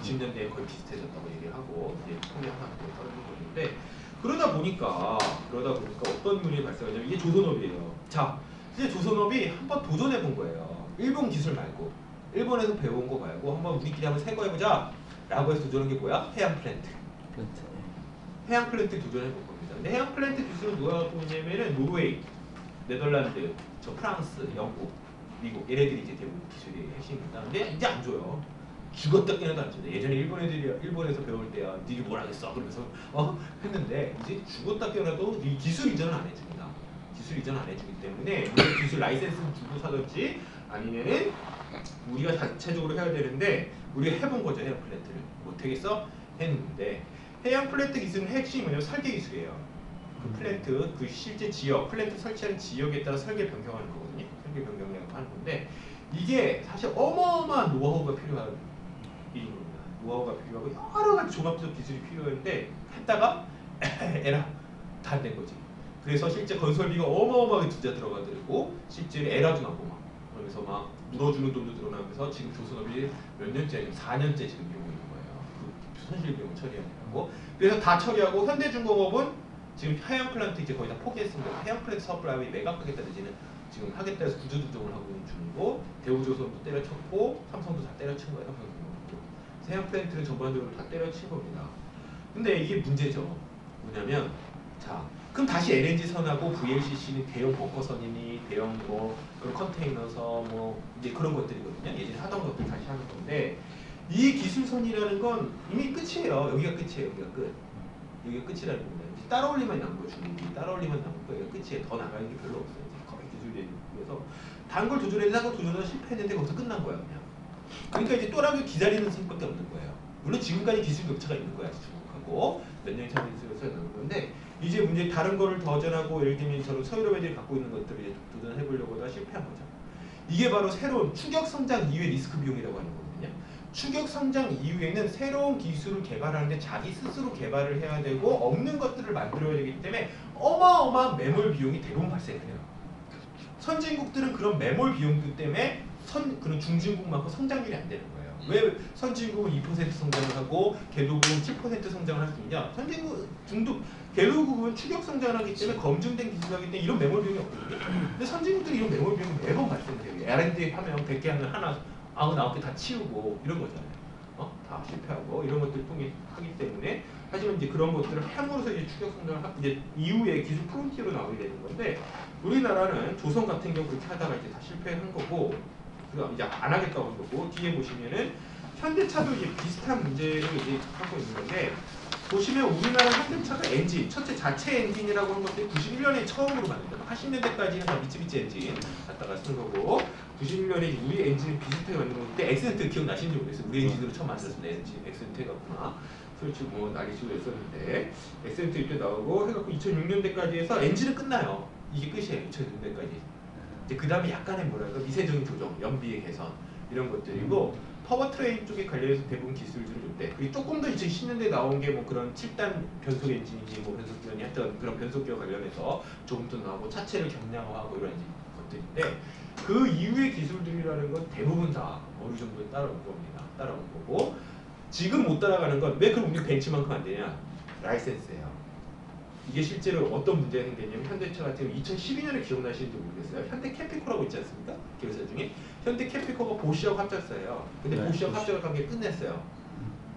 90년대에 거의 비슷해졌다고 얘기를 하고 이제 통일하고 떨어진 건데 그러다 보니까 어떤 문제가 발생하냐면 이게 조선업이에요. 자, 이제 조선업이 한번 도전해 본 거예요. 일본 기술 말고 일본에서 배운 거 말고 한번 우리끼리 한번 새 거 해보자 라고 해서 도전한 게 뭐야? 해양 플랜트. 해양 플랜트 도전해 본 겁니다. 근데 해양 플랜트 기술은 누가 갖고 있냐면은 노르웨이, 네덜란드, 프랑스, 영국, 미국 얘네들이 이제 대부분 기술의 핵심입니다. 근데 이제 안 줘요. 죽었다 깨어나도 안 줘요. 예전에 일본에서 배울 때야 니들 뭘 하겠어 그러면서 했는데 이제 죽었다 깨어나도 이 기술 이전은 안 해줍니다. 기술 이전 안 해주기 때문에 우리 기술 라이센스 주고 사든지 아니면은 우리가 자체적으로 해야 되는데 우리가 해본 거죠. 해양 플랜트를 못하겠어? 했는데 해양 플랜트 기술은 핵심이 뭐냐면 설계 기술이에요. 그 플랜트, 그 실제 지역, 플랜트 설치하는 지역에 따라 설계 변경하는 거거든요. 설계 변경이라고 하는 건데 이게 사실 어마어마한 노하우가 필요한 일입니다. 노하우가 필요하고 여러 가지 종합적 기술이 필요한데 했다가 에라 다 안 된 거지. 그래서 실제 건설비가 어마어마하게 투자 들어가고 실제 에라도 나고 막 그러면서 막 물어주는 돈도 들어나면서 지금 조선업이 몇 년째, 4년째 지금 이러고 있는 거예요. 그 손실 비용 처리하고 그래서 다 처리하고 현대중공업은 지금 해양 플랜트 이제 거의 다 포기했습니다. 해양 플랜트 사업 라인이 매각하겠다 내지는 지금 하겠다 해서 구조조정을 하고 있는 중이고 대우조선도 때려쳤고 삼성도 다 때려친 거예요. 삼성도 해양 플랜트는 전반적으로 다 때려친 겁니다. 근데 이게 문제죠. 뭐냐면 자 그럼 다시 LNG 선하고 VLCC는 대형 벙커선이니 대형 뭐 그런 컨테이너선 뭐 이제 그런 것들이거든요. 예전에 하던 것들 다시 하는 건데 이 기술선이라는 건 이미 끝이에요. 여기가 끝이에요. 여기가 끝. 여기가 끝이라는 겁니다. 따라올리만 남은 거죠. 따라올리만 남은 거예요. 끝이에요. 더 나가는 게 별로 없어요. 거의 기술력에서 다른 걸 조절해서 도전을 실패했는데 거기서 끝난 거야 그냥. 그러니까 이제 또라고 기다리는 수밖에 없는 거예요. 물론 지금까지 기술 격차가 있는 거야 중국하고 몇 년이 차이 있어서 있는 건데 이제 문제 다른 거를 도전하고 예를 들면 저런 서유럽 애들이 갖고 있는 것들을 도전해 보려고 하다가 실패한 거죠. 이게 바로 새로운 추격 성장 이후의 리스크 비용이라고 하는 거거든요. 추격 성장 이후에는 새로운 기술을 개발하는데 자기 스스로 개발을 해야 되고 없는 것들을 만들어야 되기 때문에 어마어마한 매몰 비용이 대부분 발생해요. 선진국들은 그런 매몰 비용들 때문에 그런 중진국만큼 성장률이 안 되는 거예요. 왜 선진국은 2% 성장을 하고 개도국은 7% 성장을 할 수 있냐? 선진국 개도국은 추격 성장을 하기 때문에 검증된 기술을 하기 때문에 이런 매몰 비용이 없거든요. 근데 선진국들이 이런 매몰 비용이 매번 발생돼요. R&D 하면 100개 하면 하나 아무 나온 게다 치우고 이런 거잖아요. 다 실패하고 이런 것들 통해 하기 때문에 하지만 이제 그런 것들을 함으로써 이제 추격 성장을 이제 이후에 기술 프론티어로 나오게 되는 건데 우리나라는 조선 같은 경우 그렇게 하다가 이제 다 실패한 거고 그다음 이제 안 하겠다고 한 거고 뒤에 보시면은 현대차도 이제 비슷한 문제를 이제 갖고 있는 건데 보시면 우리나라 현대차가 엔진 첫째 자체 엔진이라고 한 것들이 91년에 처음으로 만든다. 80년대까지는 다 미츠비시 엔진 갖다가 쓴 거고 91년에 우리 엔진을 비슷하게 만든 건데 엑센트 기억나시는지 모르겠어요. 우리 엔진으로 처음 만들었습니다. 엔진 엑센트 해갖구나. 솔직히 뭐 난리치고 했었는데 엑센트 이때 나오고 해갖고 2006년대까지 해서 엔진은 끝나요. 이게 끝이에요. 2006년대까지. 이제 그 다음에 약간의 뭐랄까 미세적인 조정, 연비의 개선 이런 것들이고 파워트레인 쪽에 관련해서 대부분 기술들을 줬대. 그리고 조금 더 2010년대에 나온 게 뭐 그런 7단 변속 엔진이지 뭐 변속기관이 했던 그런 변속기와 관련해서 조금 더 나오고 차체를 경량화하고 이런 것들인데 그 이후의 기술들이라는 건 대부분 다 어느 정도에 따라온 겁니다. 따라온 거고 지금 못 따라가는 건 왜 그럼 우리 벤치만큼 안 되냐? 라이센스예요. 이게 실제로 어떤 문제가 생겼냐면 현대차 같은 경우 2012년에 기억나시는지 모르겠어요. 현대 캐피코라고 있지 않습니까? 기업사 중에 현대 캐피코가 보시하고 합작사예요. 근데 네, 보시하고 합작을 관계 끝냈어요.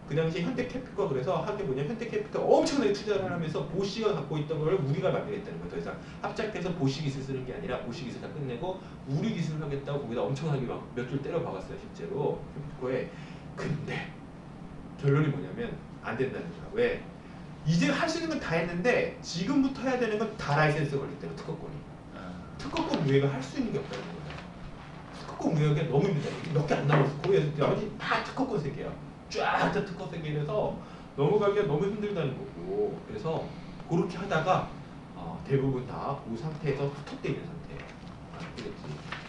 그 당시 현대 캐피코가 그래서 하게 뭐냐 현대 캐피코가 엄청나게 투자를 하면서 보시가 갖고 있던 걸 우리가 만들겠다는 거예요. 더 이상 합작해서 보시 기술 쓰는 게 아니라 보시 기술 다 끝내고 우리 기술을 하겠다고 거기다 엄청나게 막 몇 줄 때려 박았어요. 실제로 캐피코에. 근데 결론이 뭐냐면 안 된다는 거야. 왜? 이제 할 수 있는 건 다 했는데 지금부터 해야 되는 건 다 라이센스 걸릴 때는 특허권이. 특허권 무효가 할 수 있는 게 없다는 거예요. 특허권 무효가 너무 힘들다. 몇 개 안 남았어. 거기에 나머지 다 특허권 세계야. 쫙 다 특허 세계라서 넘어가기가 너무 힘들다는 거고. 그래서 그렇게 하다가 대부분 다 그 상태에서 스톱돼 있는 상태예요. 그랬지.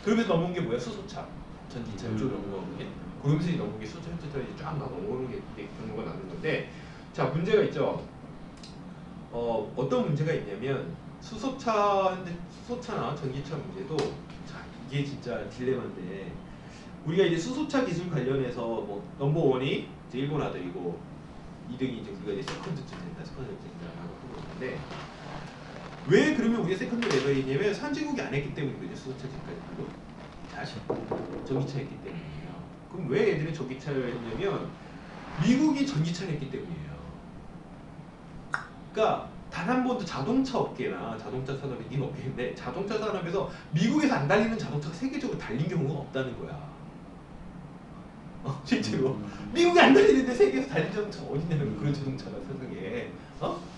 그러면서 넘어온 게 뭐야? 수소차. 전기차 이쪽으로 넘어오는 게. 그러면서 넘어온 게 수소차 현대차에 쫙 넘어오는 게 경우가 나는 건데 자 문제가 있죠. 어떤 문제가 있냐면 수소차나 전기차 문제도 자 이게 진짜 딜레마인데 우리가 이제 수소차 기술 관련해서 뭐 넘버원이 이제 일본 아들이고 2등이 이제 우리가 이제 세컨드쯤 된다 라고 하고 있는데 왜 그러면 우리가 세컨드 레벨이냐면 선진국이 안 했기 때문이거든요. 수소차 지금까지도 사실 전기차 했기 때문이에요. 그럼 왜 애들이 전기차를 했냐면 미국이 전기차를 했기 때문이에요. 그러니까 단 한 번도 자동차 업계나 자동차 산업이 닌 업계인데 자동차 산업에서 미국에서 안 달리는 자동차가 세계적으로 달린 경우가 없다는 거야. 실제로 미국에 안 달리는데 세계에서 달린 자동차가 어딨냐는 그런 자동차가 세상에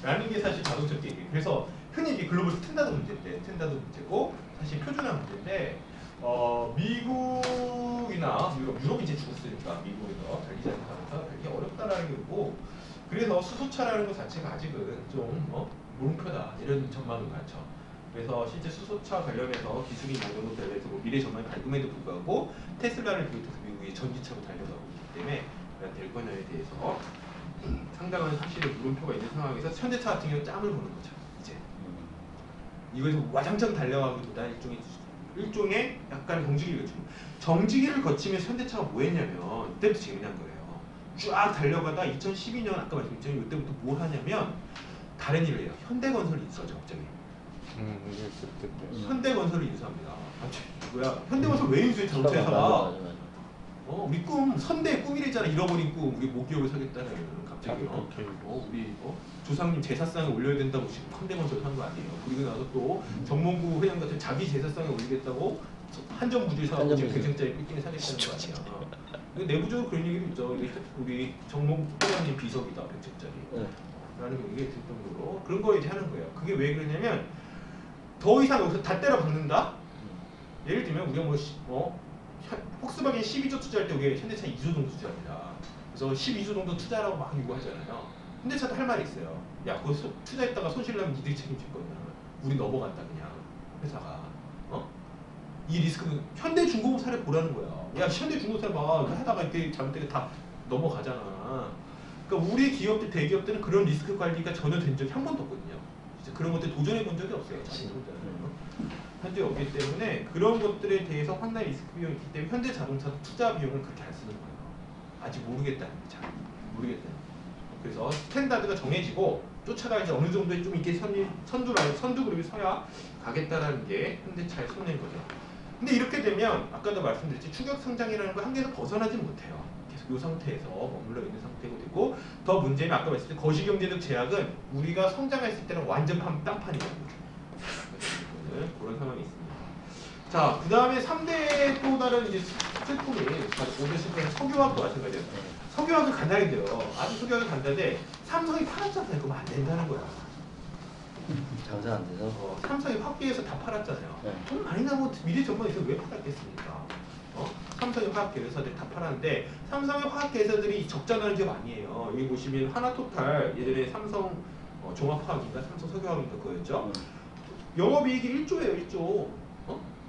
라는 게 사실 자동차 업계예요. 그래서 흔히 이게 글로벌 스탠다드 문제인데 스탠다드 문제고 사실 표준화 문제인데 미국이나 유럽이 이제 죽었으니까 미국에서 달리지 않는 자동차가 달리기 어렵다라는 게 있고 그래서 수소차라는 것 자체가 아직은 좀 물음표다 이런 전망을 갖죠. 그래서 실제 수소차 관련해서 기술이 모든 것들에 대해서 미래 전망이 밝음에도 불구하고 테슬라를 비롯해서 미국이 전기차로 달려가고 있기 때문에 될 거냐에 대해서 상당한 사실의 물음표가 있는 상황에서 현대차 같은 경우는 짬을 보는 거죠. 이제 이거에서 와장창 달려가기보다 일종의 약간 정지기를 거치고 정지기를 거치면서 현대차가 뭐 했냐면 이때부터 재미난 거예요. 쫙 달려가다 2012년 아까 말씀드렸죠. 이때부터 뭘 하냐면 다른 일을 해요. 현대건설이 있어져 갑자기. 현대건설을 인수합니다. 뭐야? 현대건설 왜 인수해? 자동차 회사가. 우리 꿈 선대의 꿈이랬잖아. 잃어버린 꿈. 우리 모기업을 사겠다는 갑자기. 우리 조상님 제사상에 올려야 된다고 지금 현대건설 한 거 아니에요. 그리고 나서 또 정몽구 회장 같은 자기 제사상에 올리겠다고 한정부지 사고 지금 경쟁자에 삐끼니 사겠다는 거 아니야. 내부적으로 그런 얘기도 있죠. 우리 정몽 회장님 비석이다 100채짜리. 라는 얘기가 있을 정도로 그런 거 이제 하는 거예요. 그게 왜 그러냐면 더 이상 여기서 다 때려 박는다? 예를 들면 우리가 폭스바겐 12조 투자할 때 우리가 현대차 2조 정도 투자합니다. 그래서 12조 정도 투자라고 막 요구하잖아요. 현대차도 할 말이 있어요. 야, 그거 투자했다가 손실 나면 니들이 책임질 거냐. 우리 넘어간다 그냥 회사가. 이 리스크는 현대중공업 사례 보라는 거야. 야, 현대중공업 사례 봐. 하다가 이렇게 잘못되게 다 넘어가잖아. 그러니까 우리 기업들, 대기업들은 그런 리스크 관리가 전혀 된 적이 한 번도 없거든요. 진짜 그런 것들 도전해 본 적이 없어요. 현재 없기 때문에 그런 것들에 대해서 상당히 리스크 비용이 있기 때문에 현대 자동차 투자 비용을 그렇게 안 쓰는 거예요. 아직 모르겠다는 거죠. 모르겠다는 거죠. 그래서 스탠다드가 정해지고 쫓아가야지 어느 정도의 좀 이렇게 선두 그룹이 서야 가겠다라는 게 현대차의 손해인 거죠. 근데 이렇게 되면 아까도 말씀드렸지 추격 성장이라는 거 한계에서 벗어나지 못해요. 계속 이 상태에서 머물러 있는 상태가 되고 더 문제는 아까 말씀드린 거시경제적 제약은 우리가 성장했을 때는 완전 땅판이라는 거죠. 그런 상황이 있습니다. 자, 그 다음에 3대 또 다른 이제 슬픔이 오늘 슬픔은 석유화학도 마찬가지예요. 석유화학은 간단해요. 아주 석유화학은 간단한데 삼성이 팔았잖아요. 그러면 안 된다는 거야. 장사 안 돼서. 삼성이 화학계에서 다 팔았잖아요. 네. 돈 많이 나면 미래 전망에서 왜 팔았겠습니까? 삼성의 화학계 회사들이 다 팔았는데 삼성의 화학계 회사들이 적자나는 기업 아니에요. 여기 보시면 하나토탈 예전에 삼성 종합화학인가 삼성 석유화학인가 그거였죠. 영업이익이 1조예요. 1조.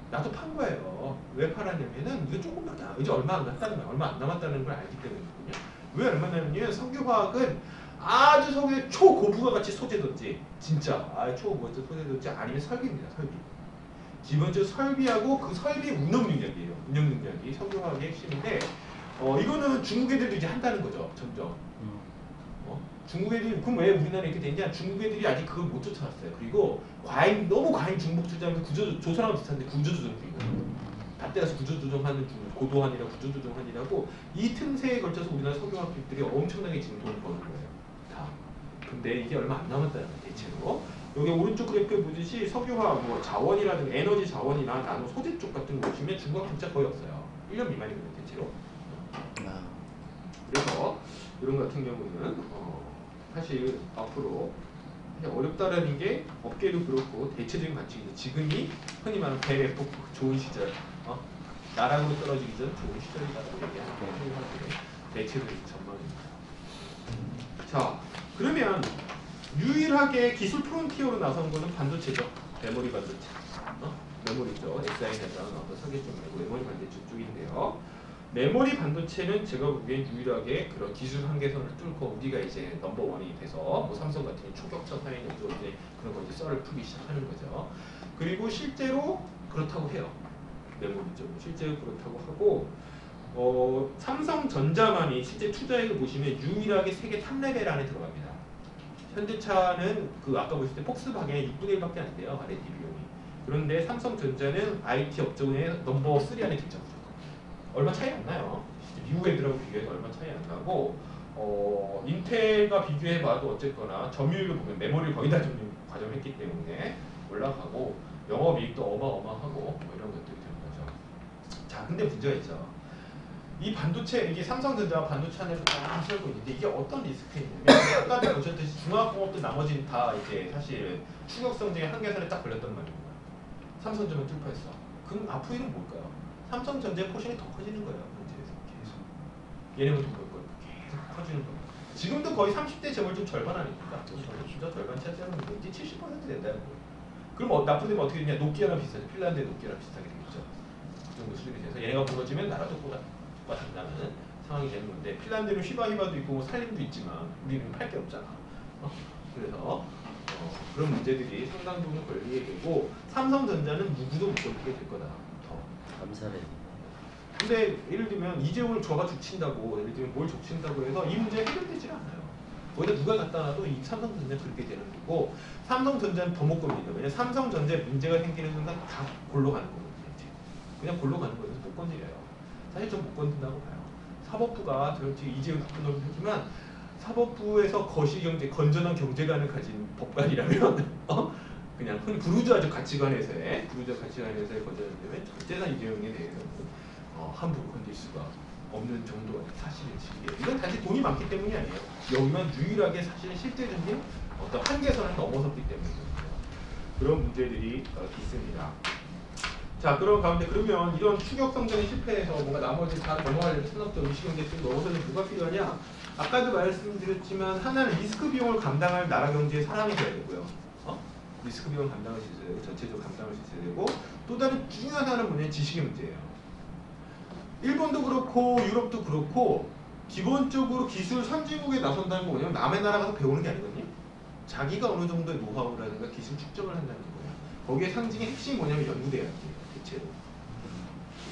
나도 판 거예요. 왜 팔았냐면은 이거 조금밖에 이제 얼마 안 남았다는 거야. 얼마 안 남았다는 걸 알기 때문이거든요. 왜 얼마 남았냐면 석유화학은 아주 석유의 초고부가 가치 소재든지 진짜 초고부가 소재든지 아니면 설비입니다. 설비. 기본적으로 설비하고 그 설비 운영 능력이에요. 운영 능력이 석유화학의 핵심인데 이거는 중국 애들도 이제 한다는 거죠. 점점. 중국 애들이 그럼 왜 우리나라에 이렇게 됐냐? 중국 애들이 아직 그걸 못 쫓아왔어요. 그리고 너무 과잉 중복 투자하면 조선하고 비슷한데 구조조정 중이거든요. 밭대 가서 구조조정하는 고도환이라 구조조정환이라고 이 틈새에 걸쳐서 우리나라 석유화학들이 엄청나게 지금 돈을 버는 거예요. 다. 근데 이게 얼마 안 남았다는 거예요. 대체로. 여기 오른쪽 그래프에 보듯이 석유화학, 뭐 자원이라든가 에너지 자원이나 나노 소재 쪽 같은 거 보시면 중국 적자 거의 없어요. 1년 미만이거든요. 대체로. 그래서 이런 거 같은 경우는 사실 앞으로 어렵다라는 게 업계도 그렇고 대체적인 관측이죠. 지금이 흔히 말하는 벨 F 좋은 시절, 나락으로 떨어지기 전 좋은 시절이라고 얘기하는 게 대체적인 전망입니다. 자, 그러면 유일하게 기술 프론티어로 나선 거는 반도체죠. 메모리 반도체. 메모리죠. SI에서 어떤 설계 쪽 말고 메모리 반도체 쪽인데요. 메모리 반도체는 제가 보기엔 유일하게 그런 기술 한계선을 뚫고 우리가 이제 넘버원이 돼서 뭐 삼성 같은 초격차 사회는 이제 그런 거 이제 썰을 풀기 시작하는 거죠. 그리고 실제로 그렇다고 해요. 메모리죠. 실제로 그렇다고 하고 삼성전자만이 실제 투자액을 보시면 유일하게 세계 탑 레벨 안에 들어갑니다. 현대차는 그 아까 보실 때 폭스바겐의 6분의 1밖에 안 돼요. R&D 비용이. 그런데 삼성전자는 IT 업종의 넘버 3 안에 들죠. 얼마 차이 안 나요. 미국 애들하고 비교해서 얼마 차이 안 나고 인텔과 비교해봐도 어쨌거나 점유율을 보면 메모리를 거의 다 점유 과정했기 때문에 올라가고 영업이익도 어마어마하고 뭐 이런 것들이 되는 거죠. 자, 근데 문제가 있죠. 이 반도체, 이게 삼성전자 반도체 안에서 딱 쓰고 있는데 이게 어떤 리스크가 있냐면 아까도 보셨듯이 중화공업도 나머지는 다 이제 사실 추격성장의 한계선에 딱 걸렸단 말입니다. 삼성전자만 뚫파했어. 그럼 앞으로 일은 뭘까요? 삼성전자의 포션이 더 커지는 거예요. 문제에서 계속. 얘네가 돈 벌 거예요. 계속 커지는 거예요. 지금도 거의 30대 재벌 좀 절반 아닙니까? 진짜 절반 차지하는 거 이제 70% 된다는 거예요. 그럼 나쁘게 되면 어떻게 되냐? 노키아랑 비슷하죠. 핀란드의 노키아랑 비슷하게 되겠죠. 그 정도 수준이 돼서 얘네가 무너지면 나라도 똑같다는 상황이 되는 건데 핀란드는 휘바휘바도 있고 뭐 살림도 있지만 우리는 할 게 없잖아. 그래서 그런 문제들이 상당 부분 걸리게 되고 삼성전자는 누구도 못 걸리게 될 거다. 감사래. 근데 예를 들면 이재용을 저가 죽친다고 예를 들면 뭘 죽친다고 해서 이 문제가 해결되지 않아요. 거기다 누가 갖다 놔도 이 삼성전자는 그렇게 되는 거고 삼성전자는 더 못 겁니다. 왜냐면 삼성전자에 문제가 생기는 순간 다 골로 가는 거거든요. 그냥 골로 가는 거예요. 못 건드려요. 사실 좀 못 건든다고 봐요. 사법부가 지금 이재용 나쁜 놈을 하지만 사법부에서 거시경제, 건전한 경제관을 가진 법관이라면 그냥 흔히 부르주아적 가치관에서의 건전한다면 절대나 이재용에 대해서는 함부로 건들 수가 없는 정도가 사실인 시기예요. 이건 단지 돈이 많기 때문이 아니에요. 여기만 유일하게 사실은 실제적인 어떤 한계선을 넘어섰기 때문이거든요. 그런 문제들이 있습니다. 자, 그런 가운데 그러면 이런 추격 성장에 실패해서 뭔가 나머지 다 넘어가려면 산업적 의식경제 쪽 넘어서는 누가 필요하냐? 아까도 말씀드렸지만 하나는 리스크 비용을 감당할 나라 경제의 사람이 돼야 되고요. 리스크 비용을 감당할 수 있어야 되고 전체적으로 감당할 수 있어야 되고 또 다른 중요한 하나는 뭐냐면 지식의 문제예요. 일본도 그렇고 유럽도 그렇고 기본적으로 기술 선진국에 나선다는 건 뭐냐면 남의 나라 가서 배우는 게 아니거든요. 자기가 어느 정도의 노하우라든가 기술 축적을 한다는 거예요. 거기에 상징의 핵심이 뭐냐면 연구대학이에요. 대체로.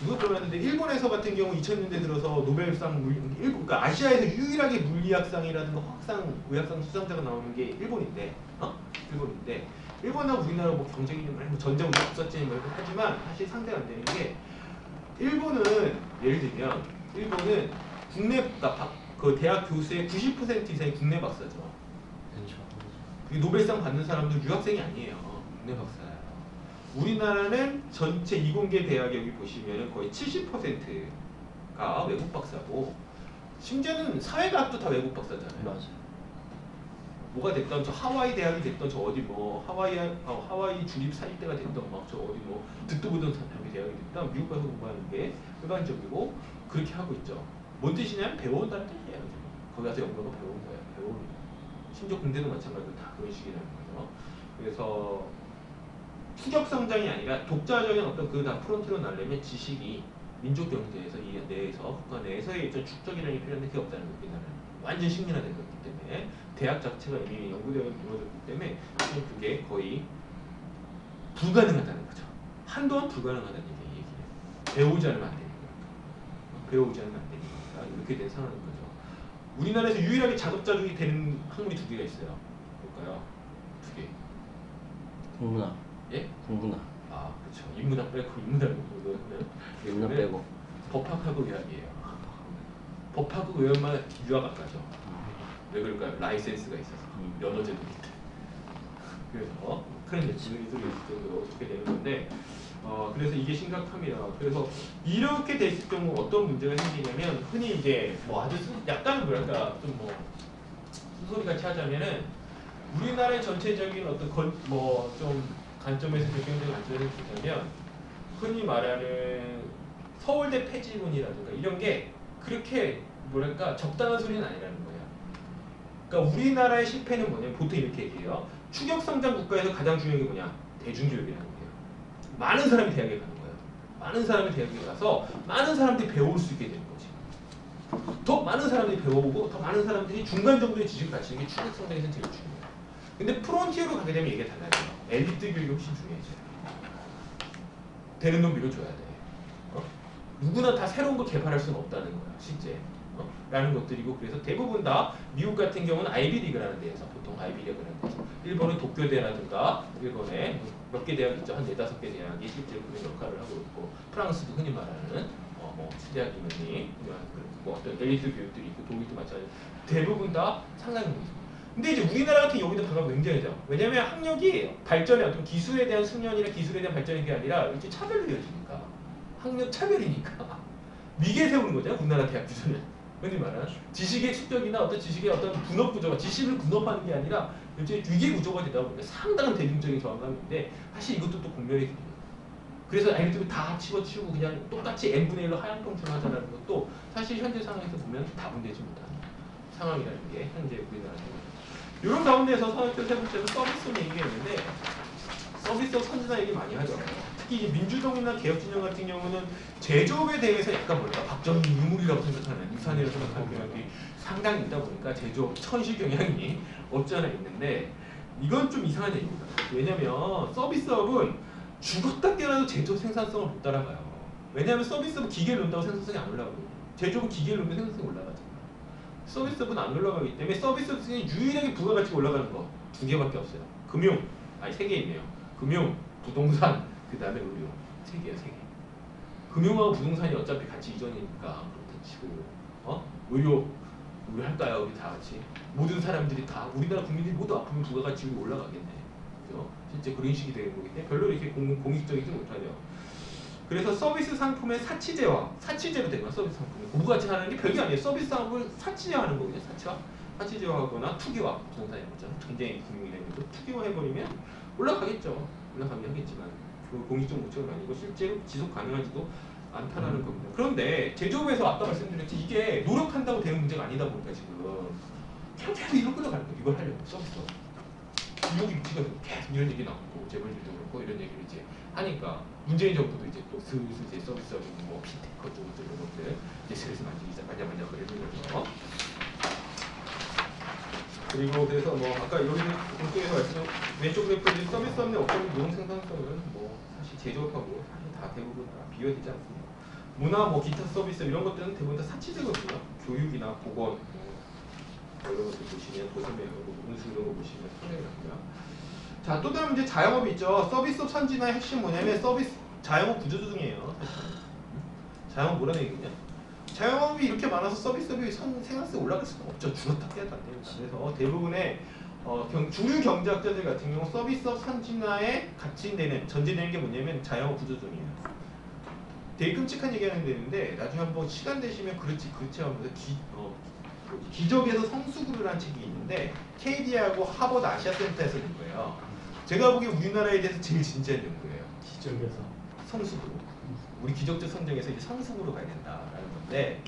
이것 때문에 일본에서 같은 경우 2000년대 들어서 노벨상 그러니까 아시아에서 유일하게 물리학상이라든가 화학상, 의학상 수상자가 나오는 게 일본인데, 일본하고 우리나라 뭐 경쟁이 뭐 전쟁도 없었지 하지만 사실 상대가 안 되는 게 일본은 예를 들면 일본은 국내 그러니까 그 대학 교수의 90% 이상이 국내 박사죠. 그렇죠. 그리고 노벨상 받는 사람도 유학생이 아니에요. 국내 박사예요. 우리나라는 전체 이공계 대학 여기 보시면 거의 70%가 외국 박사고 심지어는 사회과학도 다 외국 박사잖아요. 맞아요. 뭐가 됐던 저 하와이 대학이 됐던 저 어디 뭐 하와이 주립 사립대가 됐던 막 저 어디 뭐 듣도 보던 사람이 대학이 됐던 미국 가서 공부하는 게 일반적이고 그렇게 하고 있죠. 뭔 뜻이냐면 배워온다는 뜻이에요. 거기 가서 연구하고 배우는 거예요. 배우는 거. 심지어 군대도 마찬가지로 다 그런 식이라는 거죠. 그래서 추격 성장이 아니라 독자적인 어떤 그 다 프론트로 나려면 지식이 민족 경제에서 이 내에서 국가 내에서의 어떤 축적이라는 게 필요한데 그게 없다는 거예요. 우리나라는 완전 식민화된 거기 때문에 대학 자체가 이미 연구대학이 무너졌기 때문에 그게 거의 불가능하다는 거죠. 한동안 불가능하다는 얘기예요. 배우지 않으면 안 되는 거니까. 배우지 않으면 안 되는 거니까 이렇게 된 상황인 거죠. 우리나라에서 유일하게 자급자족이 되는 학문이 두 개가 있어요. 볼까요? 두 개. 공문학. 예? 공문학. 아, 그렇죠. 인문학 빼고 인문학 인문학 빼고. 법학하고 의학이에요. 법학하고 의학만 유학 안 가죠. 왜 그럴까요? 라이센스가 있어서 면허제도 있대. 그래서 그런 예측이 있을 정도로 어떻게 되는 건데, 그래서 이게 심각합니다. 그래서 이렇게 됐을 경우 어떤 문제가 생기냐면 흔히 이제 뭐 아주 약간 뭐랄까 좀 뭐 소리 같이 하자면은 우리나라의 전체적인 어떤 뭐 좀 관점에서 객관적인 관점에서 보자면 흔히 말하는 서울대 폐지문이라든가 이런 게 그렇게 뭐랄까 적당한 소리는 아니라는 거예요. 그러니까 우리나라의 실패는 뭐냐면 보통 이렇게 얘기해요. 추격성장 국가에서 가장 중요한 게 뭐냐? 대중교육이라는 거예요. 많은 사람이 대학에 가는 거예요. 많은 사람이 대학에 가서 많은 사람들이 배울 수 있게 되는 거지. 더 많은 사람들이 배워보고 더 많은 사람들이 중간 정도의 지식을 갖추는 게 추격성장에서는 제일 중요해요. 근데 프론티어로 가게 되면 얘기가 달라져요. 엘리트 교육이 훨씬 중요해져요. 되는 돈 밀어줘야 돼. 누구나 다 새로운 걸 개발할 수는 없다는 거야, 실제. 라는 것들이고, 그래서 대부분 다 미국 같은 경우는 아이비리그라는 데에서 보통 아이비리그라는 데서 일본은 도쿄대라든가 일본에 몇 개 대학 있죠, 한 4-5개 대학이 실제로 그런 역할을 하고 있고, 프랑스도 흔히 말하는 뭐 치대학이니 뭐 어떤 엘리트 교육들이 있고, 독일도 마찬가지로 대부분 다 상당히 있습니다. 근데 이제 우리나라 같은 여기도 방법이 굉장히죠. 왜냐면 학력이 발전의 어떤 기술에 대한 숙련이나 기술에 대한 발전인 게 아니라 이렇게 차별로 이어지니까. 학력 차별이니까 미개 세우는 거잖아요. 우리나라 대학 규제는. 흔히 말하는 지식의 축적이나 어떤 지식의 어떤 분업 구조가 지식을 분업하는 게 아니라 일종의 위계 구조가 되다 보니까 상당한 대중적인 저항감인데 사실 이것도 또 공멸이 됩니다. 그래서 아이들이 다 집어치우고 그냥 똑같이 n분의 1로 하향평준을 하자는 것도 사실 현재 상황에서 보면 다분되지 못하는 상황이라는 게 현재 우리나라 상황입니다. 이런 가운데서 선학교 세 번째로 서비스 얘기했는데 서비스업 선진화 얘기 많이 하죠. 특히 이제 민주당이나 개혁진영 같은 경우는 제조업에 대해서 약간 뭐랄까 박정희 유물이라고 생각하는 유산이라고 생각하는 경향이 상당히 있다 보니까 제조업 천시 경향이 없지 않아 있는데 이건 좀 이상한 얘기입니다. 왜냐면 서비스업은 죽었다 깨어나도 제조업 생산성을 못 따라가요. 왜냐하면 서비스업은 기계를 넣는다고 생산성이 안 올라가고 제조업은 기계를 넣으면 생산성이 올라가잖아요. 서비스업은 안 올라가기 때문에 서비스업 중에 유일하게 부가가치가 올라가는 거 두 개밖에 없어요. 금융, 아니 세 개 있네요. 금융, 부동산, 그 다음에 의료. 세 개야, 세 개. 금융하고 부동산이 어차피 같이 이전이니까 그렇다 치고 의료 할까요? 우리 다 같이 모든 사람들이 다 우리나라 국민들이 모두 아프면 부가가치가 올라가겠네. 그죠? 실제 그런 식이 되는 거기 때문에 별로 이렇게 공익적이지 못하죠. 그래서 서비스 상품의 사치제화, 사치제로 되거나 서비스 상품이 부가가치하는 게 별게 아니에요. 서비스 상품을 사치제화하는 거거든요. 사치제화하거나 투기화, 부동산에 보자. 굉장히 금융이라는 것도 투기화해버리면 올라가겠죠. 올라가긴 하겠지만 그 공익적 목적은 아니고 실제로 지속 가능하지도 않다라는 겁니다. 그런데 제조업에서 아까 말씀드렸지 이게 노력한다고 되는 문제가 아니다 보니까 지금 그냥 계속 이걸 끌어가는 거예요. 이걸 하려고 서비스. 유혹이 미치거든요. 계속 이런 얘기 나오고 재벌들도 그렇고 이런 얘기를 이제 하니까 문재인 정부도 이제 또 슬슬 이제 서비스하고 뭐 핀테크 쪽 이런 것들 이제 슬슬 만지기 시작하냐 그러는 거죠. 그리고 그래서 뭐 아까 여기 오른쪽에서 말씀 왼쪽 그래프에 서비스 업내 업종 노동 생산성은 뭐 사실 제조업하고 사실 다 대부분 다 비교되지 않습니다. 문화 뭐 기타 서비스 이런 것들은 대부분 다 사치제거든요. 교육이나 보건 이런 것들 보시면 도서매 운수 이런 거 보시면 상당히 납니다. 자, 또 다른 문제 자영업이 있죠. 서비스업 선진화의 핵심 뭐냐면 서비스 자영업 구조조정이에요. 자영업 뭐라는 얘기냐? 자영업이 이렇게 많아서 서비스업이 생산성이 올라갈 수는 없죠. 죽었다 깨도 안 됩니다. 그래서 대부분의 주류 경제학자들 같은 경우 서비스업 선진화에 같이 전제되는 게 뭐냐면 자영업 구조조정이에요. 되게 끔찍한 얘기하는 데인데 나중에 한번 시간 되시면 그렇지 하면서 기적에서 성수구루라는 책이 있는데 KD하고 하버드 아시아센터에서 낸 거예요. 제가 보기에 우리나라에 대해서 제일 진지한 연구예요. 기적에서 성수구루. 우리 기적적 성장에서 이제 성수구로 가야 된다라는 건데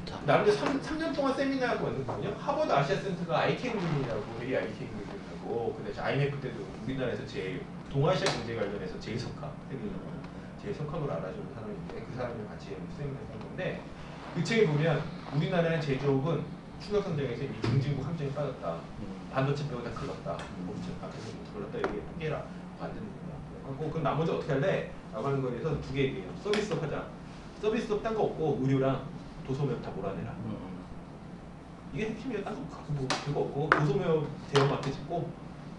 좋다. 나름대로 3년 동안 세미나하고 왔거든요. 하버드 아시아센터가 IK글이라고 IK글하고 그다음에 IMF 때도 우리나라에서 제일 동아시아 경제 관련해서 제일 석학으로 알아주는 사람인데 그 사람이랑 같이 세미나를 한 건데 그 책에 보면 우리나라는 제조업은 추격 성장에서 이미 중진국 함정에 빠졌다. 반도체 빼고 다 글렀다. 몸체 앞에서 글렀다. 이게 포기해라. 완전 하고 그럼 나머지 어떻게 할래? 라고 하는 거에 대해서 두 개 얘기해요. 서비스업 하자. 서비스업 딴 거 없고 의료랑 도소매업 다 몰아내라. 이게 핵심이에요. 딴 거 뭐 별거 없고 도소매업 대형마트 짓고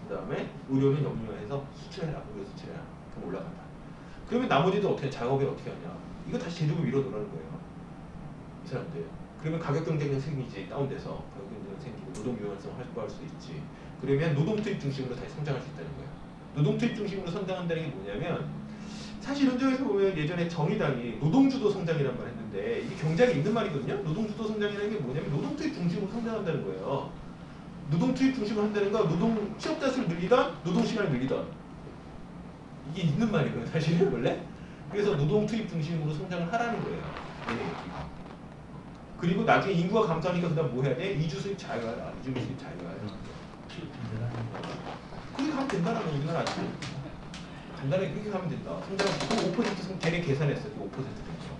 그 다음에 의료는 영유아해서 수출해라. 의료 수출해라. 그럼 올라간다. 그러면 나머지도 어떻게 작업에 어떻게 하냐? 이거 다시 제조업 위로 놓으라는 거예요. 이 사람들. 그러면 가격 경쟁력 생기지. 다운돼서 가격 경쟁력 생기고 노동 유연성 확보할 수 있지. 그러면 노동 투입 중심으로 다시 성장할 수 있다는 거예요. 노동 투입 중심으로 성장한다는 게 뭐냐면 사실 이런 점에서 보면 예전에 정의당이 노동주도 성장이란 말 했는데 이게 경제학에 있는 말이거든요. 노동주도 성장이라는 게 뭐냐면 노동 투입 중심으로 성장한다는 거예요. 노동 투입 중심으로 한다는 건 노동 취업자 수를 늘리던 노동 시간을 늘리던 이게 있는 말이거든요. 사실은 원래. 그래서 노동 투입 중심으로 성장을 하라는 거예요. 네. 그리고 나중에 인구가 감소하니까 그다음 뭐 해야 돼? 이주 수입 자유화라. 이주 수입 자유화야. 그렇게 하면 된다는 거 우리나라 아직 간단하게 그렇게 하면 된다. 성장 그 5% 걔네 계산했어요. 그 5% 성장.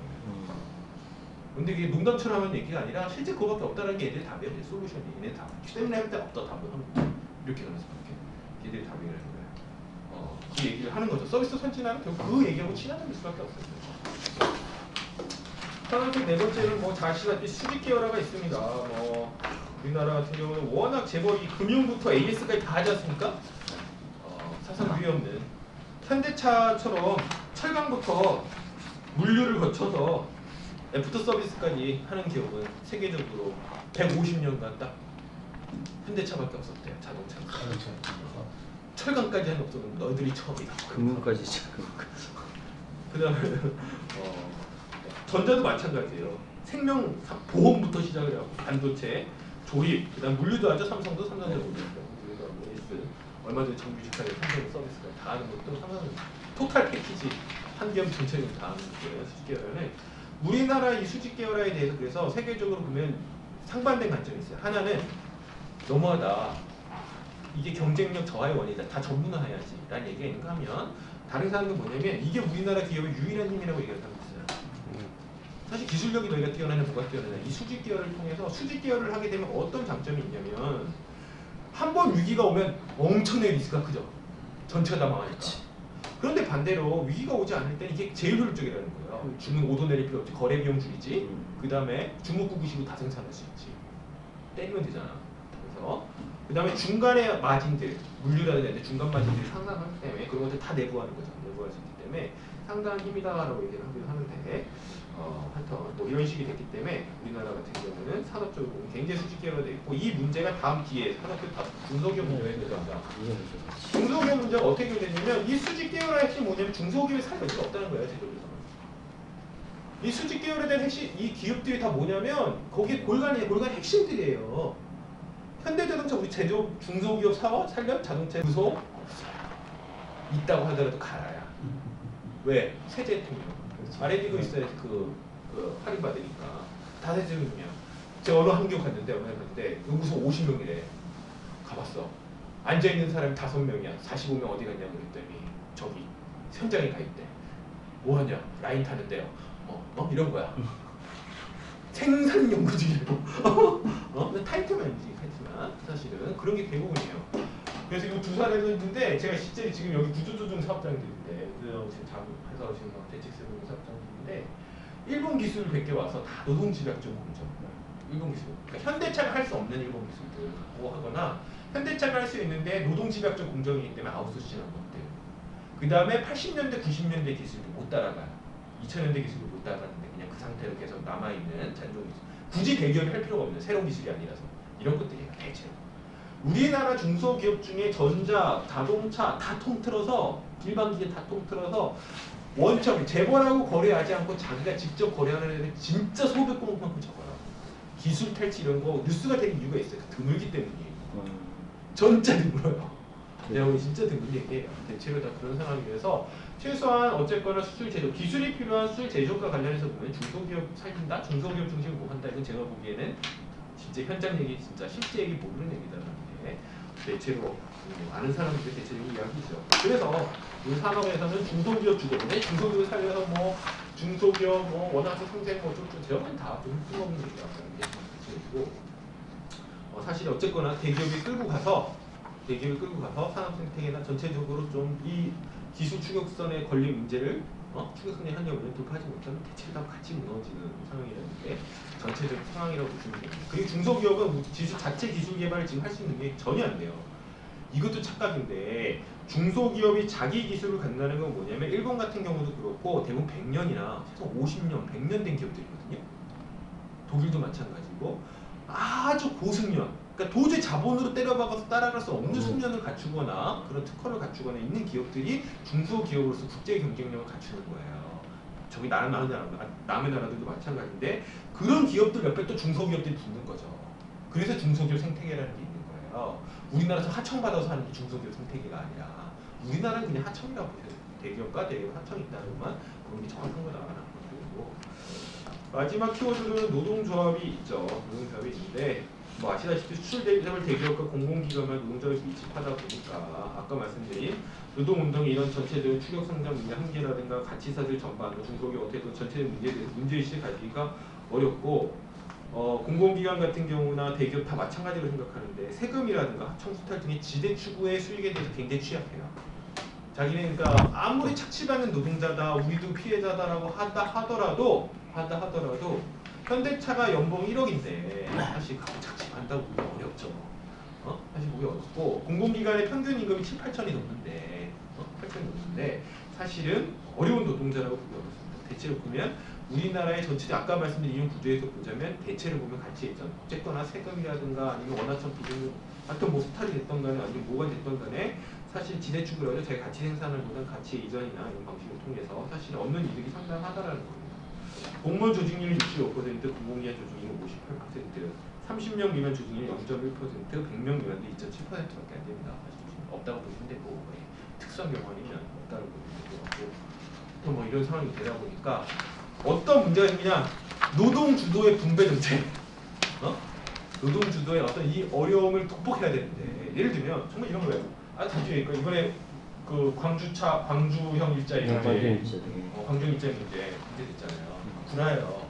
근데 이게 농담처럼 하는 얘기가 아니라 실제 그거밖에 없다는 게 얘들이 답이야. 솔루션이. 얘네 답. 세미나 할 때 없다 답을 하면 이렇게 하면서 이렇게 얘들이 답을 하는 거야. 그 얘기를 하는 거죠. 서비스 선진화는 결국 그 얘기하고 친화적일 수밖에 없어요. 산업적 네 번째는 뭐 잘 아시다시피 수직 계열화가 있습니다. 뭐 우리나라 같은 경우는 워낙 재벌이 금융부터 AS까지 다 하지 않습니까? 사상 위에 없는 현대차처럼 철강부터 물류를 거쳐서 애프터 서비스까지 하는 기업은 세계적으로 150년간 딱 현대차밖에 없었대요. 자동차가. 철강까지 하는 업소는 너희들이 처음이다. 금융까지 진짜 금융까지. 그 다음에 전자도 마찬가지예요. 생명 보험부터 시작을 하고 반도체, 조립, 그 다음 물류도 하죠. 삼성도 삼성전자 물류도 하고 AS 얼마 전에 정규 직항에 삼성 서비스까지 다 하는 것도 삼성 토탈 패키지 한 기업 전체를 다 하는 거예요. 수직 계열화는 우리나라 이 수직 계열화에 대해서 그래서 세계적으로 보면 상반된 관점이 있어요. 하나는 너무하다. 이게 경쟁력 저하의 원인이다. 다 전문화해야지 라는 얘기가 있는가 하면 다른 사람은 뭐냐면 이게 우리나라 기업의 유일한 힘이라고 얘기하는 사람이 있어요. 사실 기술력이 너희가 뛰어나냐 뭐가 뛰어나냐 이 수직 계열을 통해서 수직 계열을 하게 되면 어떤 장점이 있냐면 한 번 위기가 오면 엄청나게 리스크가 크죠. 전체가 다 망하니까. 그런데 반대로 위기가 오지 않을 때는 이게 제일 효율적이라는 거예요. 주문 오도 내릴 필요 없지. 거래 비용 줄이지. 그 다음에 중국구기식으로 다 생산할 수 있지. 때리면 되잖아. 그래서 그 다음에 중간에 마진들, 물류라든지 중간 마진들이 상당하기 때문에 그런 것들 다 내부하는 거죠. 내부할 수 있기 때문에 상당한 힘이다라고 얘기를 하기도 하는데 하여튼 뭐 이런 식이 됐기 때문에 우리나라 같은 경우는 산업적으로 보면 굉장히 수직 계열화되어 있고 이 문제가 다음 기회에 산업적 중소기업 문제가 해결된다. 중소기업 문제가 어떻게 해결되냐면 이 수직 계열화의 핵심이 뭐냐면 중소기업이 살 여지가 없다는 거예요. 제도에서는. 이 수직 계열에 대한 핵심, 이 기업들이 다 뭐냐면 거기에 골간이 핵심들이에요. 현대자동차 우리 제조업 중소기업 사업 살려 자동차 구소 있다고 하더라도 갈아야. 왜? 세제 혜택이요. R&D도 있어야 그 할인 받으니까 다 세제는요. 제가 어느 한교 갔는데 연구소 50명이래. 가봤어. 앉아 있는 사람이 5명이야. 45명 어디 갔냐고 그랬더니 저기 현장에 가 있대. 뭐 하냐? 라인 타는데요. 이런 거야. 생산 연구 중이고. 타이틀만이지 타이틀만. 사실은 그런 게 대부분이에요. 그래서 이 두산에서 있는데 제가 실제 지금 여기 구조조정 사업장들인데 지금 회사 오시는 대책세분 사업장들인데 일본 기술 100개 와서 다 노동집약적 공정. 일본 기술. 그러니까 현대차가 할 수 없는 일본 기술들 갖고 하거나 현대차가 할 수 있는데 노동집약적 공정이기 때문에 아웃소싱한 것들. 그 다음에 80년대 90년대 기술도 못 따라가요. 2000년대 기술을 못 따라갔는데 그냥 그 상태로 계속 남아있는 잔존 기술. 굳이 대기업이 할 필요가 없는 새로운 기술이 아니라서 이런 것들이에요. 대체로. 우리나라 중소기업 중에 전자, 자동차 다 통틀어서 일반 기계 다 통틀어서 원점 재벌하고 거래하지 않고 자기가 직접 거래하는 애들 진짜 수백 공만큼 적어요. 기술 탈취 이런 거 뉴스가 되는 이유가 있어요. 드물기 때문이에요. 전자 드물어요. 내용이 진짜 드문 얘기예요. 대체로 다 그런 상황이어서 최소한 어쨌거나 수출 제조 기술이 필요한 수출 제조과 관련해서 보면 중소기업 살린다, 중소기업 중심으로 뭐 한다 이건 제가 보기에는 진짜 현장 얘기 진짜 실제 얘기 모르는 얘기다라는 게 대체로 아는 사람들이 대체로 이야기죠. 그래서 우리 산업에서는 중소기업 주도보네 중소기업 살려서 뭐 중소기업 뭐 원화수 상생 뭐 좀 제어는 다 뜬금없는 얘기라는 게 대체이고 사실 어쨌거나 대기업이 끌고 가서 산업 생태계나 전체적으로 좀 이 기술 추격선에 걸린 문제를 추격선의 한계를 돌파하지 못하면 대체로 다 같이 무너지는 상황이라는 게 전체적 상황이라고 보시면 됩니다. 그리고 중소기업은 기술 자체 기술 개발을 지금 할 수 있는 게 전혀 안 돼요. 이것도 착각인데 중소기업이 자기 기술을 갖는다는 건 뭐냐면 일본 같은 경우도 그렇고 대부분 100년이나 최소 50년, 100년 된 기업들이거든요. 독일도 마찬가지고 아주 고승년 그러니까 도저히 자본으로 때려박아서 따라갈 수 없는 숙련을 갖추거나 그런 특허를 갖추거나 있는 기업들이 중소기업으로서 국제 경쟁력을 갖추는 거예요. 저기 남의 나라들도 마찬가지인데 그런 기업들 옆에 또 중소기업들이 붙는 거죠. 그래서 중소기업 생태계라는 게 있는 거예요. 우리나라에서 하청받아서 하는 게 중소기업 생태계가 아니라 우리나라는 그냥 하청이라고 보세요. 대기업과 대기업 하청이 있다는 것만 그런 게 정확한 거다라는 거고 마지막 키워드는 노동조합이 있죠. 노동조합이 있는데 뭐 아시다시피 수출 대기업과 공공기관만 노동조합이 밀집하다 보니까 아까 말씀드린 노동운동의 이런 전체적인 추격 성장 문제 한계라든가 가치사들 전반 중소기업 어떻게 전체적 문제의식을 가지기가 어렵고 공공기관 같은 경우나 대기업 다 마찬가지로 생각하는데 세금이라든가 하청수탈 등의 지대 추구의 수익에 대해서 굉장히 취약해요. 자기는 그러니까 아무리 착취받는 노동자다 우리도 피해자다라고 하더라도 현대차가 연봉 1억인데 사실 착취받는다고 보기 어렵죠. 사실 보기 어렵고 공공기관의 평균 임금이 7, 8천이 넘는데 8천이 넘는데 사실은 어려운 노동자라고 보기 어렵습니다. 대체로 보면 우리나라의 전체적 아까 말씀드린 이런 구조에서 보자면 대체로 보면 가치 예전 어쨌거나 세금이라든가 아니면 원화청 비중 하여튼 뭐 수탈이 됐던 간에 아니면 뭐가 됐던 간에 사실 지대축을 하죠. 제가 가치 생산을 보던 가치 이전이나 이런 방식을 통해서 사실 얻는 이득이 상당하다라는 겁니다. 공무원 조직률 65%, 공공기관 조직률 58%, 30명 미만 조직률 0.1%, 100명 미만도 2.7%밖에 안 됩니다. 없다고 보시면 되고 특수한 경우는 없다고 보시면 되고 또 뭐 이런 상황이 되다 보니까 어떤 문제가 생기냐 노동 주도의 분배 정책 노동 주도의 어떤 이 어려움을 극복해야 되는데 예를 들면 정말 이런 거예요. 단순히 이번에 그 광주형 일자리 광주형 일자리 문제 됐잖아요. 구라예요.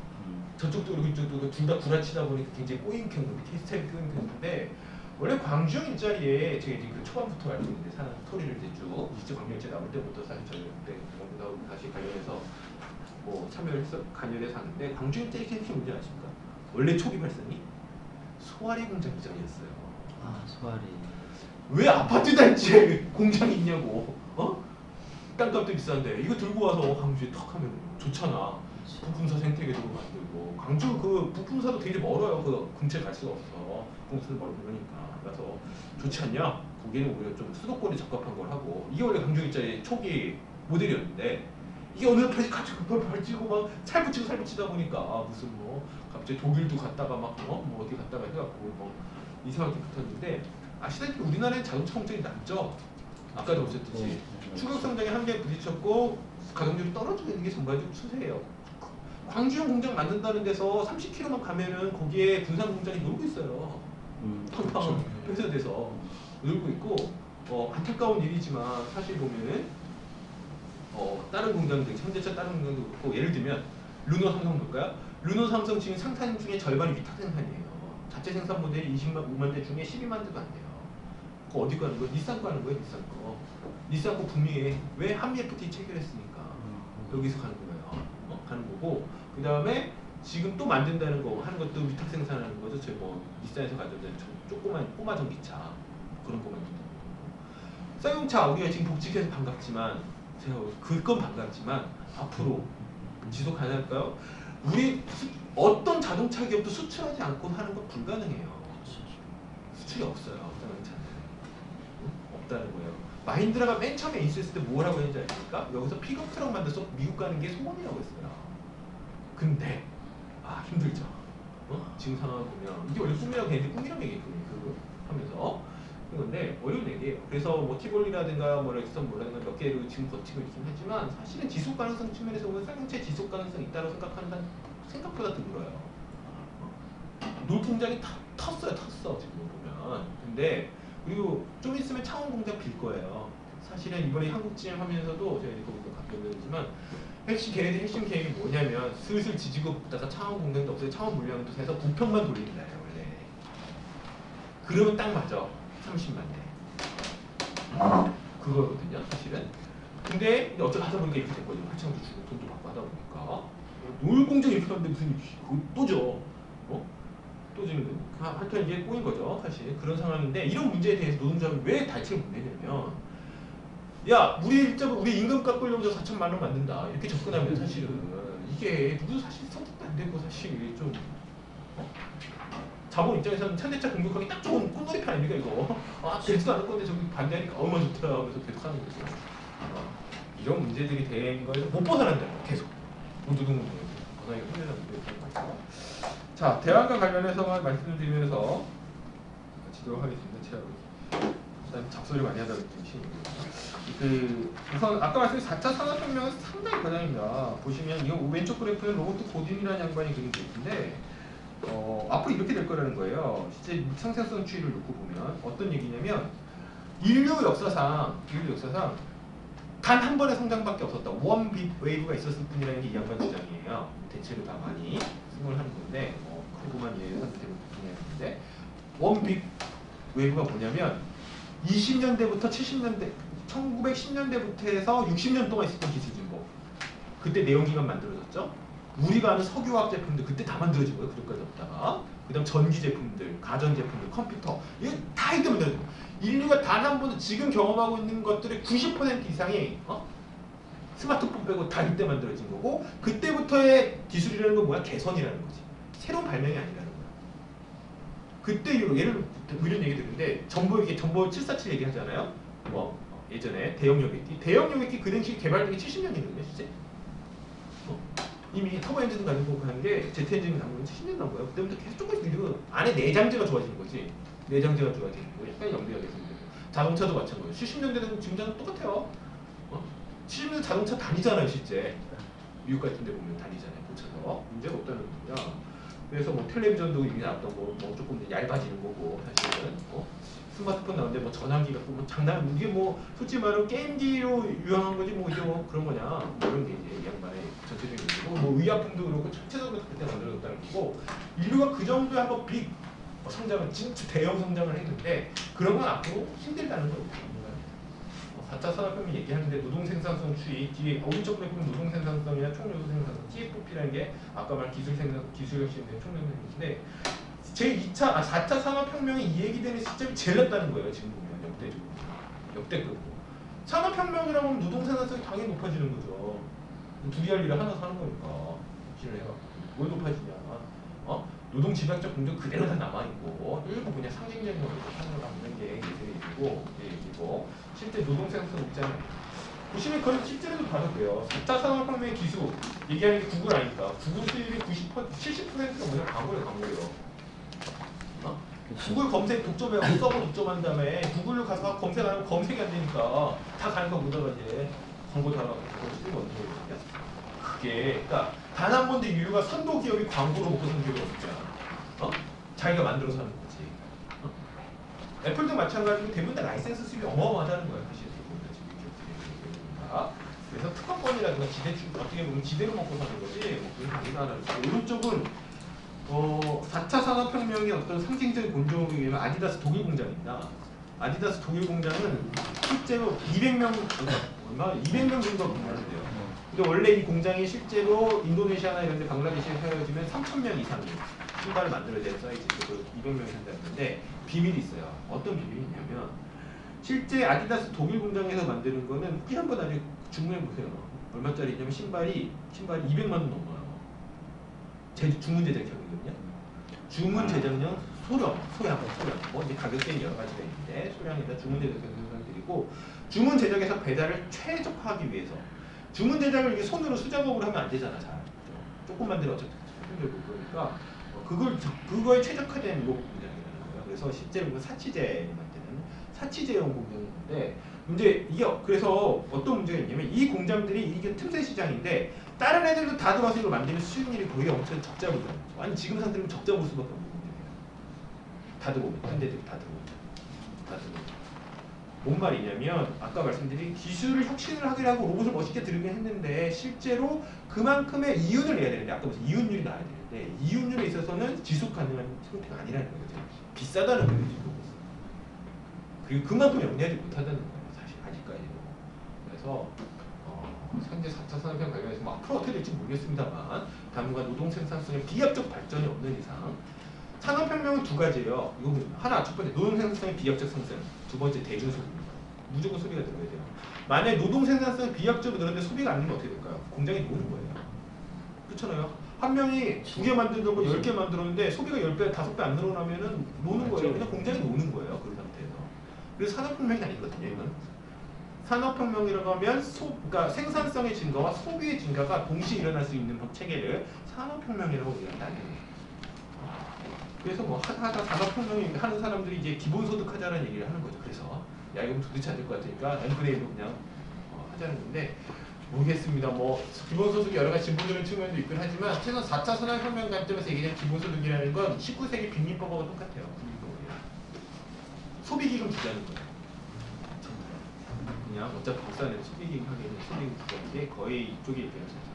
저쪽도 그렇고 이쪽도 둘 다 구라치다 보니까 굉장히 꼬임켰는데 케이스타임이 꼬임켰는데 원래 광주형 일자리에 제가 이제 그 초반부터 알고 있는데 사는 스토리를 이제 쭉 이제 광주형 일자리 나올 때부터 사실 저희 그때 다시 관련해서 뭐 참여를 해서 관련해서 하는데 광주형 일자리 큰 문제 아십니까? 원래 초기 발상이 소화리 공장 이전이었어요. 아 소화리. 왜 아파트 단지에 공장이 있냐고. 땅값도 비싼데 이거 들고 와서 광주에 턱 하면 좋잖아. 부품사 생태계도 만들고 광주 그 부품사도 되게 멀어요. 그 근처에 갈 수가 없어. 부품사도 멀고 그러니까. 그래서 좋지 않냐? 거기는 오히려 좀 수도권에 적합한 걸 하고 이게 원래 광주 일자리 초기 모델이었는데 이게 어느 날 발찌고 막 살붙이다 보니까 무슨 뭐 갑자기 독일도 갔다가 막 뭐 어디 갔다가 해갖고 뭐 이상하게 붙었는데 아시다시피 우리나라의 자동차 공장이 낮죠. 아까도 보셨듯이 추격 성장에 한계에 부딪혔고 가동률이 떨어지고 있는 게 전반적 추세예요. 광주형 공장 만든다는 데서 30km만 가면은 거기에 군산 공장이 놀고 있어요. 팡팡 폐쇄돼서 놀고 있고 안타까운 일이지만 사실 보면은 다른 공장들 현대차 다른 공장도 그렇고 예를 들면 르노 삼성 볼까요? 르노 삼성 지금 생산 중에 절반이 위탁 생산이에요. 자체 생산 모델이 25만 대 중에 12만 대도 안 돼요. 그거 어디 가는 거예요? 닛산 가는 거예요, 닛산 거. 닛산 거 분명히 왜 한미 FTA 체결했으니까 여기서 가는 거예요. 가는 거고 그 다음에 지금 또 만든다는 거 하는 것도 위탁 생산하는 거죠. 저희 뭐 닛산에서 가져온 조그만 꼬마 전기차 그런 거 만든다는 거고. 쌍용차 우리가 지금 복직해서 반갑지만 제가 그건 반갑지만 앞으로 지속 가능할까요? 우리 어떤 자동차 기업도 수출하지 않고 하는 건 불가능해요. 수출이 없어요. 자동차는. 없다는 거예요. 마힌드라가 맨 처음에 인수했을 때 뭐라고 했는지 아십니까? 여기서 픽업 트럭 만들어서 미국 가는 게 소원이라고 했어요. 근데 힘들죠. 지금 상황을 보면 이게 원래 꿈이라고 했는데 꿈이라고 얘기했거든요. 그거 하면서 그런데 어려운 얘기예요. 그래서 뭐 티볼리라든가 뭐 렉선 뭐라든가 몇 개를 지금 거치고 있긴 하지만 사실은 지속 가능성 측면에서 보면 쌍용차의 지속 가능성이 있다고 생각하는 한 생각보다 드물어요. 놀 공장이 텄어요. 지금 보면. 근데 그리고 좀 있으면 창원 공장 빌 거예요. 사실은 이번에 한국 진행하면서도 제가 이거 답변드리지만 걔네들 핵심 계획이 뭐냐면 슬슬 지지고 볶다가 창원 공장도 없어요. 창원 물량도 해서 부평만 돌린다 원래. 그러면 딱 맞아. 30만 대. 그거거든요 사실은. 근데 어쩌다 하다 보니까 이렇게 된 거죠. 하청도 주고 돈도 받고 하다 보니까 놀 공장 이렇게 하는데 무슨 또 줘. 또 지금 하여튼 이게 꼬인 거죠 사실. 그런 상황인데 이런 문제에 대해서 노동자는 왜 달치를 못 내냐면 야 우리 임금 깎으려고 4천만 원 만든다 이렇게 접근하면 사실은 이게 누구도 사실 선택도 안 되고 사실 좀 자본 입장에서는 현대차 공격하기 딱 좋은 꽃놀이판 아닙니까 이거. 되지도 않을 건데 저기 반대하니까 얼마나 좋더라 하면서 계속 하는 거죠. 이런 문제들이 된 거에서 못 벗어난다 계속. 노동운동에서 벗어나기가 힘들다는 문제가 있고. 자, 대안과 관련해서만 말씀드리면서 마치도록 하겠습니다. 제가 잡소리 많이 하다 보니 우선 아까 말씀드린 4차 산업혁명은 상당히 과장입니다. 보시면 이 왼쪽 그래프는 로버트 고딘이라는 양반이 그린 게 있는데 앞으로 이렇게 될 거라는 거예요. 실제 상생성 추이를 놓고 보면 어떤 얘기냐면 인류 역사상 단 한 번의 성장밖에 없었다. 원 빅 웨이브가 있었을 뿐이라는 게 이 양반 주장이에요. 대체로 다 많이 승을 하는 건데 크고만 예상도 되고 분야인데 원 빅 웨이브가 뭐냐면 20년대부터 70년대 1910년대부터 해서 60년 동안 있었던 기술 진보. 그때 내연기관 만들어졌죠. 우리가 아는 석유화학 제품들 그때 다 만들어진 거예요. 그릇까지 없다가. 그 다음 전기 제품들, 가전 제품들, 컴퓨터 이거 다 이때 만들어진 거예요. 인류가 단 한 번도 지금 경험하고 있는 것들의 90% 이상이 스마트폰 빼고 다 이때 만들어진 거고 그때부터의 기술이라는 건 뭐야? 개선이라는 거지. 새로운 발명이 아니라는 거야. 그때 예를 이런 얘기 듣는데 전보 747 얘기하잖아요. 예전에 대형 여객기 그 당시 개발된 게 70년이거든요. 실제. 이미 터보 엔진을 가지고 가는 게 제트 엔진을 가는 건 70년 난 거예요. 그때부터 계속 조금씩 늘고 안에 내장재가 좋아지는 거지. 내장재가 좋아지는 거 약간 연비가 계속 되고 자동차도 마찬가지예요. 70년대는 지금랑 똑같아요. 70년대 자동차 다니잖아요, 실제. 미국 같은 데 보면 다니잖아요, 고쳐서. 문제가 없다는 거야. 그래서 텔레비전도 이미 나왔던 조금 얇아지는 거고 사실은 스마트폰 나오는데 전화기 갖고 장난 이게 솔직히 말하면 게임기로 유행한 거지 이게 그런 거냐 이런 게 이제 이 양반의 전체적인 얘기고 의약품도 그렇고 전체적으로 그때 만들어졌다는 거고 인류가 그 정도의 한번 빅 성장을 진짜 대형 성장을 했는데 그런 건 앞으로 힘들다는 거예요. 4차 산업혁명 얘기하는데 노동 생산성 추이 뒤에 오른쪽 그래프는 노동 생산성이나 총요소 생산성 TFP라는 게 아까 말한 기술 혁신의 총요소인데 4차 산업혁명이 이 얘기되는 시점이 제일 낮다는 거예요. 지금 보면 역대급으로. 산업혁명이라고 하면 노동 생산성이 당연히 높아지는 거죠. 둘이 할 일을 하나 사는 거니까 실을 해갖고 뭘 높아지냐? 노동 집약적 공정 그대로 다 남아있고 일부 그냥 상징적인 걸로 하는 남는 게 얘기고 실제 노동 생산성 높잖아요. 보시면 그건 실제로도 봐도 돼요. 4차 산업혁명의 기술 얘기하는 게 구글 아니까 구글 수입이 70%가 뭐냐 광고예요. 구글 검색 독점해갖고 서버 독점한 다음에 구글로 가서 검색하면 검색이 안 되니까 다 가는 거 보다가 이제 광고 다 쓰는 거 어떻게 되거든요. 그게 그러니까 단 한 번도 인류가 선도 기업이 광고로 먹고 산 기업이 없잖아. 자기가 만들어서 하는 거지. 애플도 마찬가지로 대부분 다 라이센스 수입이 어마어마하다는 거야. 사실 그래서 특허권이라든가 어떻게 보면 지대로 먹고 사는 거지. 그런 게 아니라는 거지. 오른쪽은 4차 산업혁명의 어떤 상징적인 본종에 의하면 아디다스 독일 공장입니다. 아디다스 독일 공장은 실제로 200명 정도 근무하는데요. 근데 원래 이 공장이 실제로 인도네시아나 이런 데 방글라데시에 세워지면 3,000명 이상이 신발을 만들어야 되는 사이즈로 200명이 산다는데 비밀이 있어요. 어떤 비밀이 있냐면 실제 아디다스 독일 공장에서 만드는 거는 후기 한번 나중에 주문해 보세요. 얼마짜리냐면 신발이 200만 원 넘어요. 주문 제작형이거든요. 주문 제작용 소량. 뭐 이제 가격대는 여러 가지가 있는데 소량에다 주문 제작형 생산드리고 주문 제작에서 배달을 최적화하기 위해서 주문 제작을 이게 손으로 수작업으로 하면 안 되잖아. 잘 조금 만들어 어차피 힘들고 그러니까 그거에 최적화된 로봇 공장이라는 거예요. 그래서 실제로 그 사치제를 만드는 사치제용 공장인데 문제 이게 그래서 어떤 문제가 있냐면 이 공장들이 이게 틈새 시장인데 다른 애들도 다 들어와서 이걸 만드는 수익률이 거의 엄청 적자 보잖아요. 아니 지금 상태는 적자 볼 수밖에 없는 공장이에요. 다 들어오면 현대들이 다 들어오면. 뭔 말이냐면 아까 말씀드린 기술을 혁신을 하기로 하고 로봇을 멋있게 들으긴 했는데 실제로 그만큼의 이윤을 내야 되는데 아까 무슨 이윤율이 나와야 되는데 이윤율에 있어서는 지속 가능한 형태가 아니라는 거죠. 비싸다는 거예요. 그리고 그만큼 영리하지 못하다는 거예요. 사실 아직까지도. 그래서 현재 4차 산업혁명 관련해서 뭐 앞으로 어떻게 될지 모르겠습니다만 당분간 노동 생산성의 비약적 발전이 없는 이상 산업혁명은 두 가지예요. 이거 하나 첫 번째 노동 생산성의 비약적 상승, 두 번째 대중 소비입니다. 무조건 소비가 들어야 돼요. 만약 노동 생산성이 비약적으로 늘었는데 소비가 안 되면 어떻게 될까요? 공장이 노는 거예요. 그렇잖아요. 한 명이 2개 만들고 10개 만들었는데 소비가 10배, 5배 안 늘어나면은 노는 거예요. 그냥 공장이 노는 거예요. 그 상태에서. 그래서 산업혁명이 아니거든요. 이건. 산업혁명이라고 하면 그러니까 생산성의 증가와 소비의 증가가 동시에 일어날 수 있는 체계를 산업혁명이라고 얘기한다는 거예요. 그래서 뭐 하다 산업혁명 하는 사람들이 이제 기본소득 하자는 얘기를 하는 거죠. 그래서 야 이건 도대체 안 될 것 같으니까 N분의 1로 그냥 하자는 건데 모르겠습니다. 뭐 기본소득이 여러 가지 진보적인 측면도 있긴 하지만 최소한 4차 산업혁명 관점에서 얘기하는 기본소득이라는 건 19세기 빅민법하고 똑같아요. 소비기금 주자는 거예요. 그냥 어차피 국산에서 소비기금 하기에는 소비기금 주자는 게 거의 이쪽에 얘기하죠.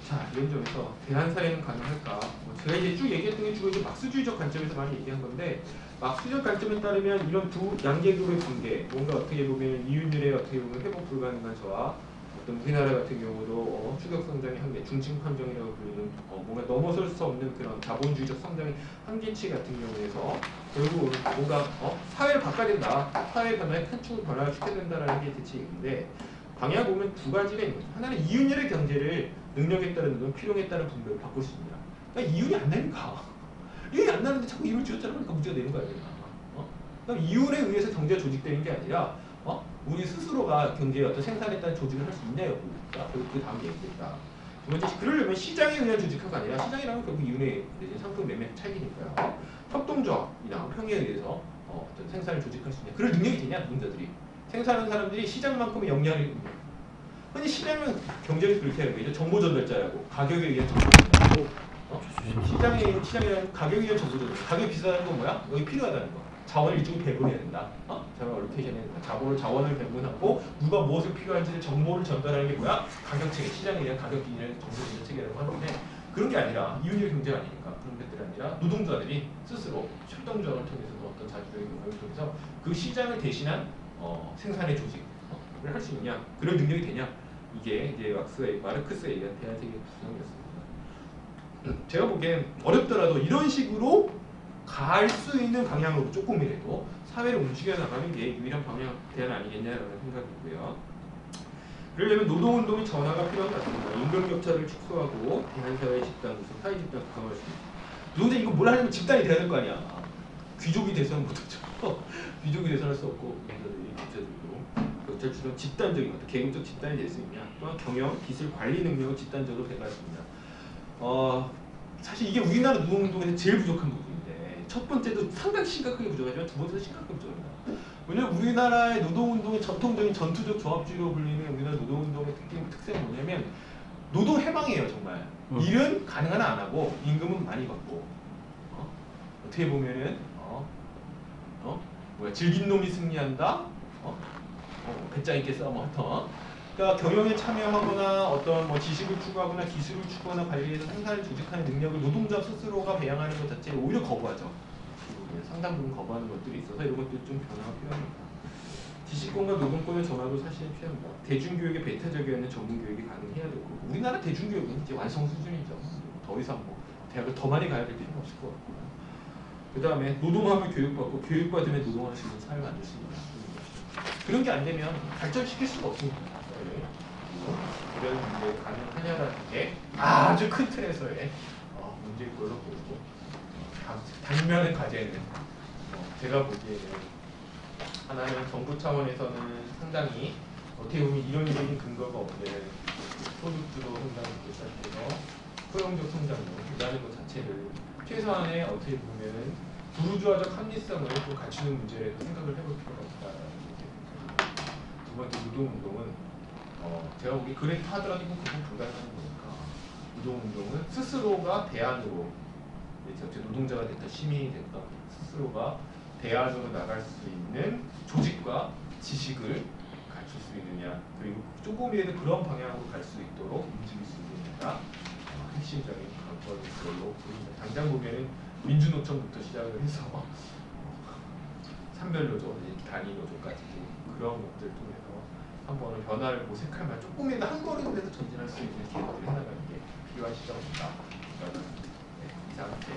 자, 이런 점에서 대안사회는 가능할까? 제가 이제 쭉 얘기했던 게 주로 이제 막스주의적 관점에서 많이 얘기한 건데 막스주의적 관점에 따르면 이런 두 양계급의 관계, 뭔가 어떻게 보면 이윤율의 어떻게 보면 회복 불가능한 저하, 어떤 우리나라 같은 경우도 추격 성장의 한계, 중증 함정이라고 불리는 뭔가 넘어설 수 없는 그런 자본주의적 성장의 한계치 같은 경우에서 결국 뭔가 사회를 바꿔야 된다, 사회 변화에 큰 축을 변화를 시켜야 된다라는 게 대책인데 방향을 보면 두 가지가 있는 거죠. 하나는 이윤율의 경제를 능력에 따른 돈, 필요에 따른 분배로 바꿀 수 있느냐. 그러니까 이윤이 안 나니까. 이윤이 안 나는데 자꾸 이윤을 쥐어짜라 그러니까 문제가 되는 거 아니야. 그러니까 이윤에 의해서 경제가 조직되는 게 아니라 우리 스스로가 경제의 어떤 생산에 따른 조직을 할 수 있냐 여부니까 그 다음 얘기겠다. 두 번째, 그러려면 시장에 의한 조직화가 아니라 시장이라면 결국 이윤의 상품 매매 차익이니까요. 협동조합이나 평에 의해서 어떤 생산을 조직할 수 있냐. 그럴 능력이 되냐 노동자들이. 생산하는 사람들이 시장만큼의 영향을 흔히 시장은 경제를 그렇게 하는 거죠. 정보 전달자라고 가격에 의한 정보 전달하고 시장이라는 가격에 의한 정보 전달. 가격이 비싸다는 건 뭐야? 여기 필요하다는 거. 자원을 이쪽으로 배분해야 된다. 자원 얼로케이션 해야 된다. 자원을 배분하고 누가 무엇을 필요한지를 정보를 전달하는 게 뭐야? 가격 체계, 시장에 의한 가격 기준을 정보 전달 체계라고 하는데 그런 게 아니라 이윤율 경제가 아니니까 그런 것들이 아니라 노동자들이 스스로 협동조합을 통해서도 어떤 자주적인 노력을 통해서 그 시장을 대신한 생산의 조직을 할 수 있냐? 그런 능력이 되냐? 이게 이제 마르크스가 얘기한 대안세계 구성이었습니다. 제가 보기엔 어렵더라도 이런 식으로 갈 수 있는 방향으로 조금이라도 사회를 움직여 나가는 게 유일한 방향 대안 아니겠냐라는 생각이고요. 그러려면 노동운동의 전화가 필요한 것 같습니다. 임금 격차를 축소하고 대한사회 집단 구성, 사회 집단 구성할 수 있습니다. 노동자 이거 뭘 하려면 집단이 돼야 될 거 아니야. 귀족이 돼서는 못하죠. 귀족이 돼서는 할 수 없고 격차를 주는 집단적인 어떤 계급적 집단이 될 수 있냐. 또한 경영, 기술, 관리 능력을 집단적으로 배가했습니다. 사실 이게 우리나라 노동운동에서 제일 부족한 부분인데 첫 번째도 상당히 심각하게 부족하지만 두 번째도 심각하게 부족합니다. 왜냐면 우리나라의 노동운동의 전통적인 전투적 조합주의로 불리는 우리나라 노동운동의 특성이 뭐냐면 노동 해방이에요 정말. 일은 가능한 안 하고 임금은 많이 받고 어떻게 보면은 질긴 놈이 승리한다. 배짱 있게 싸움하던. 그러니까 경영에 참여하거나 어떤 뭐 지식을 추구하거나 기술을 추구하거나 관리해서 생산을 조직하는 능력을 노동자 스스로가 배양하는 것 자체를 오히려 거부하죠. 상당 부분 거부하는 것들이 있어서 이런 것들 좀 변화가 필요합니다. 지식권과 노동권의 전환도 사실 필요합니다. 대중교육의 배타적이었는 전문교육이 가능해야 되고 우리나라 대중교육은 이제 완성 수준이죠. 더 이상 뭐 대학을 더 많이 가야 될 필요는 없을 것 같고요. 그 다음에 노동하면 교육받고 교육받으면 노동할 수 있는 사회를 만들 수 있는 그런 게 안 되면 발전시킬 수가 없습니다. 개별 문제 가능하냐라는 게 아주 큰 틀에서의 문제일 걸로 보이고 당면의 과제는 제가 보기에는 하나는 정부 차원에서는 상당히 어떻게 보면 이론적인 근거가 없는 소득주도 성장을 시작해서 소형적 성장률이라는 것 자체를 최소한의 어떻게 보면 부르주아적 합리성을 좀 갖추는 문제라도 생각을 해볼 필요가 있다라는 생각이 듭니다. 두 번째 노동운동은 제가 보기 그래도 하더라도 이건 그건 불가능한 거니까 노동운동은 스스로가 대안으로 어째 노동자가 됐든 시민이 됐든 스스로가 대안으로 나갈 수 있는 조직과 지식을 갖출 수 있느냐 그리고 조금이라도 그런 방향으로 갈 수 있도록 움직일 수 있느냐가 핵심적인 관건일 걸로 보입니다. 당장 보면은 민주노총부터 시작을 해서 산별노조, 단위노조까지도 그런 것들 통해서 한번 변화를 모색할 만 조금이라도 한 걸음이라도 전진할 수 있는 계획들을 해나가는 게 필요한 시점입니다. 이상 제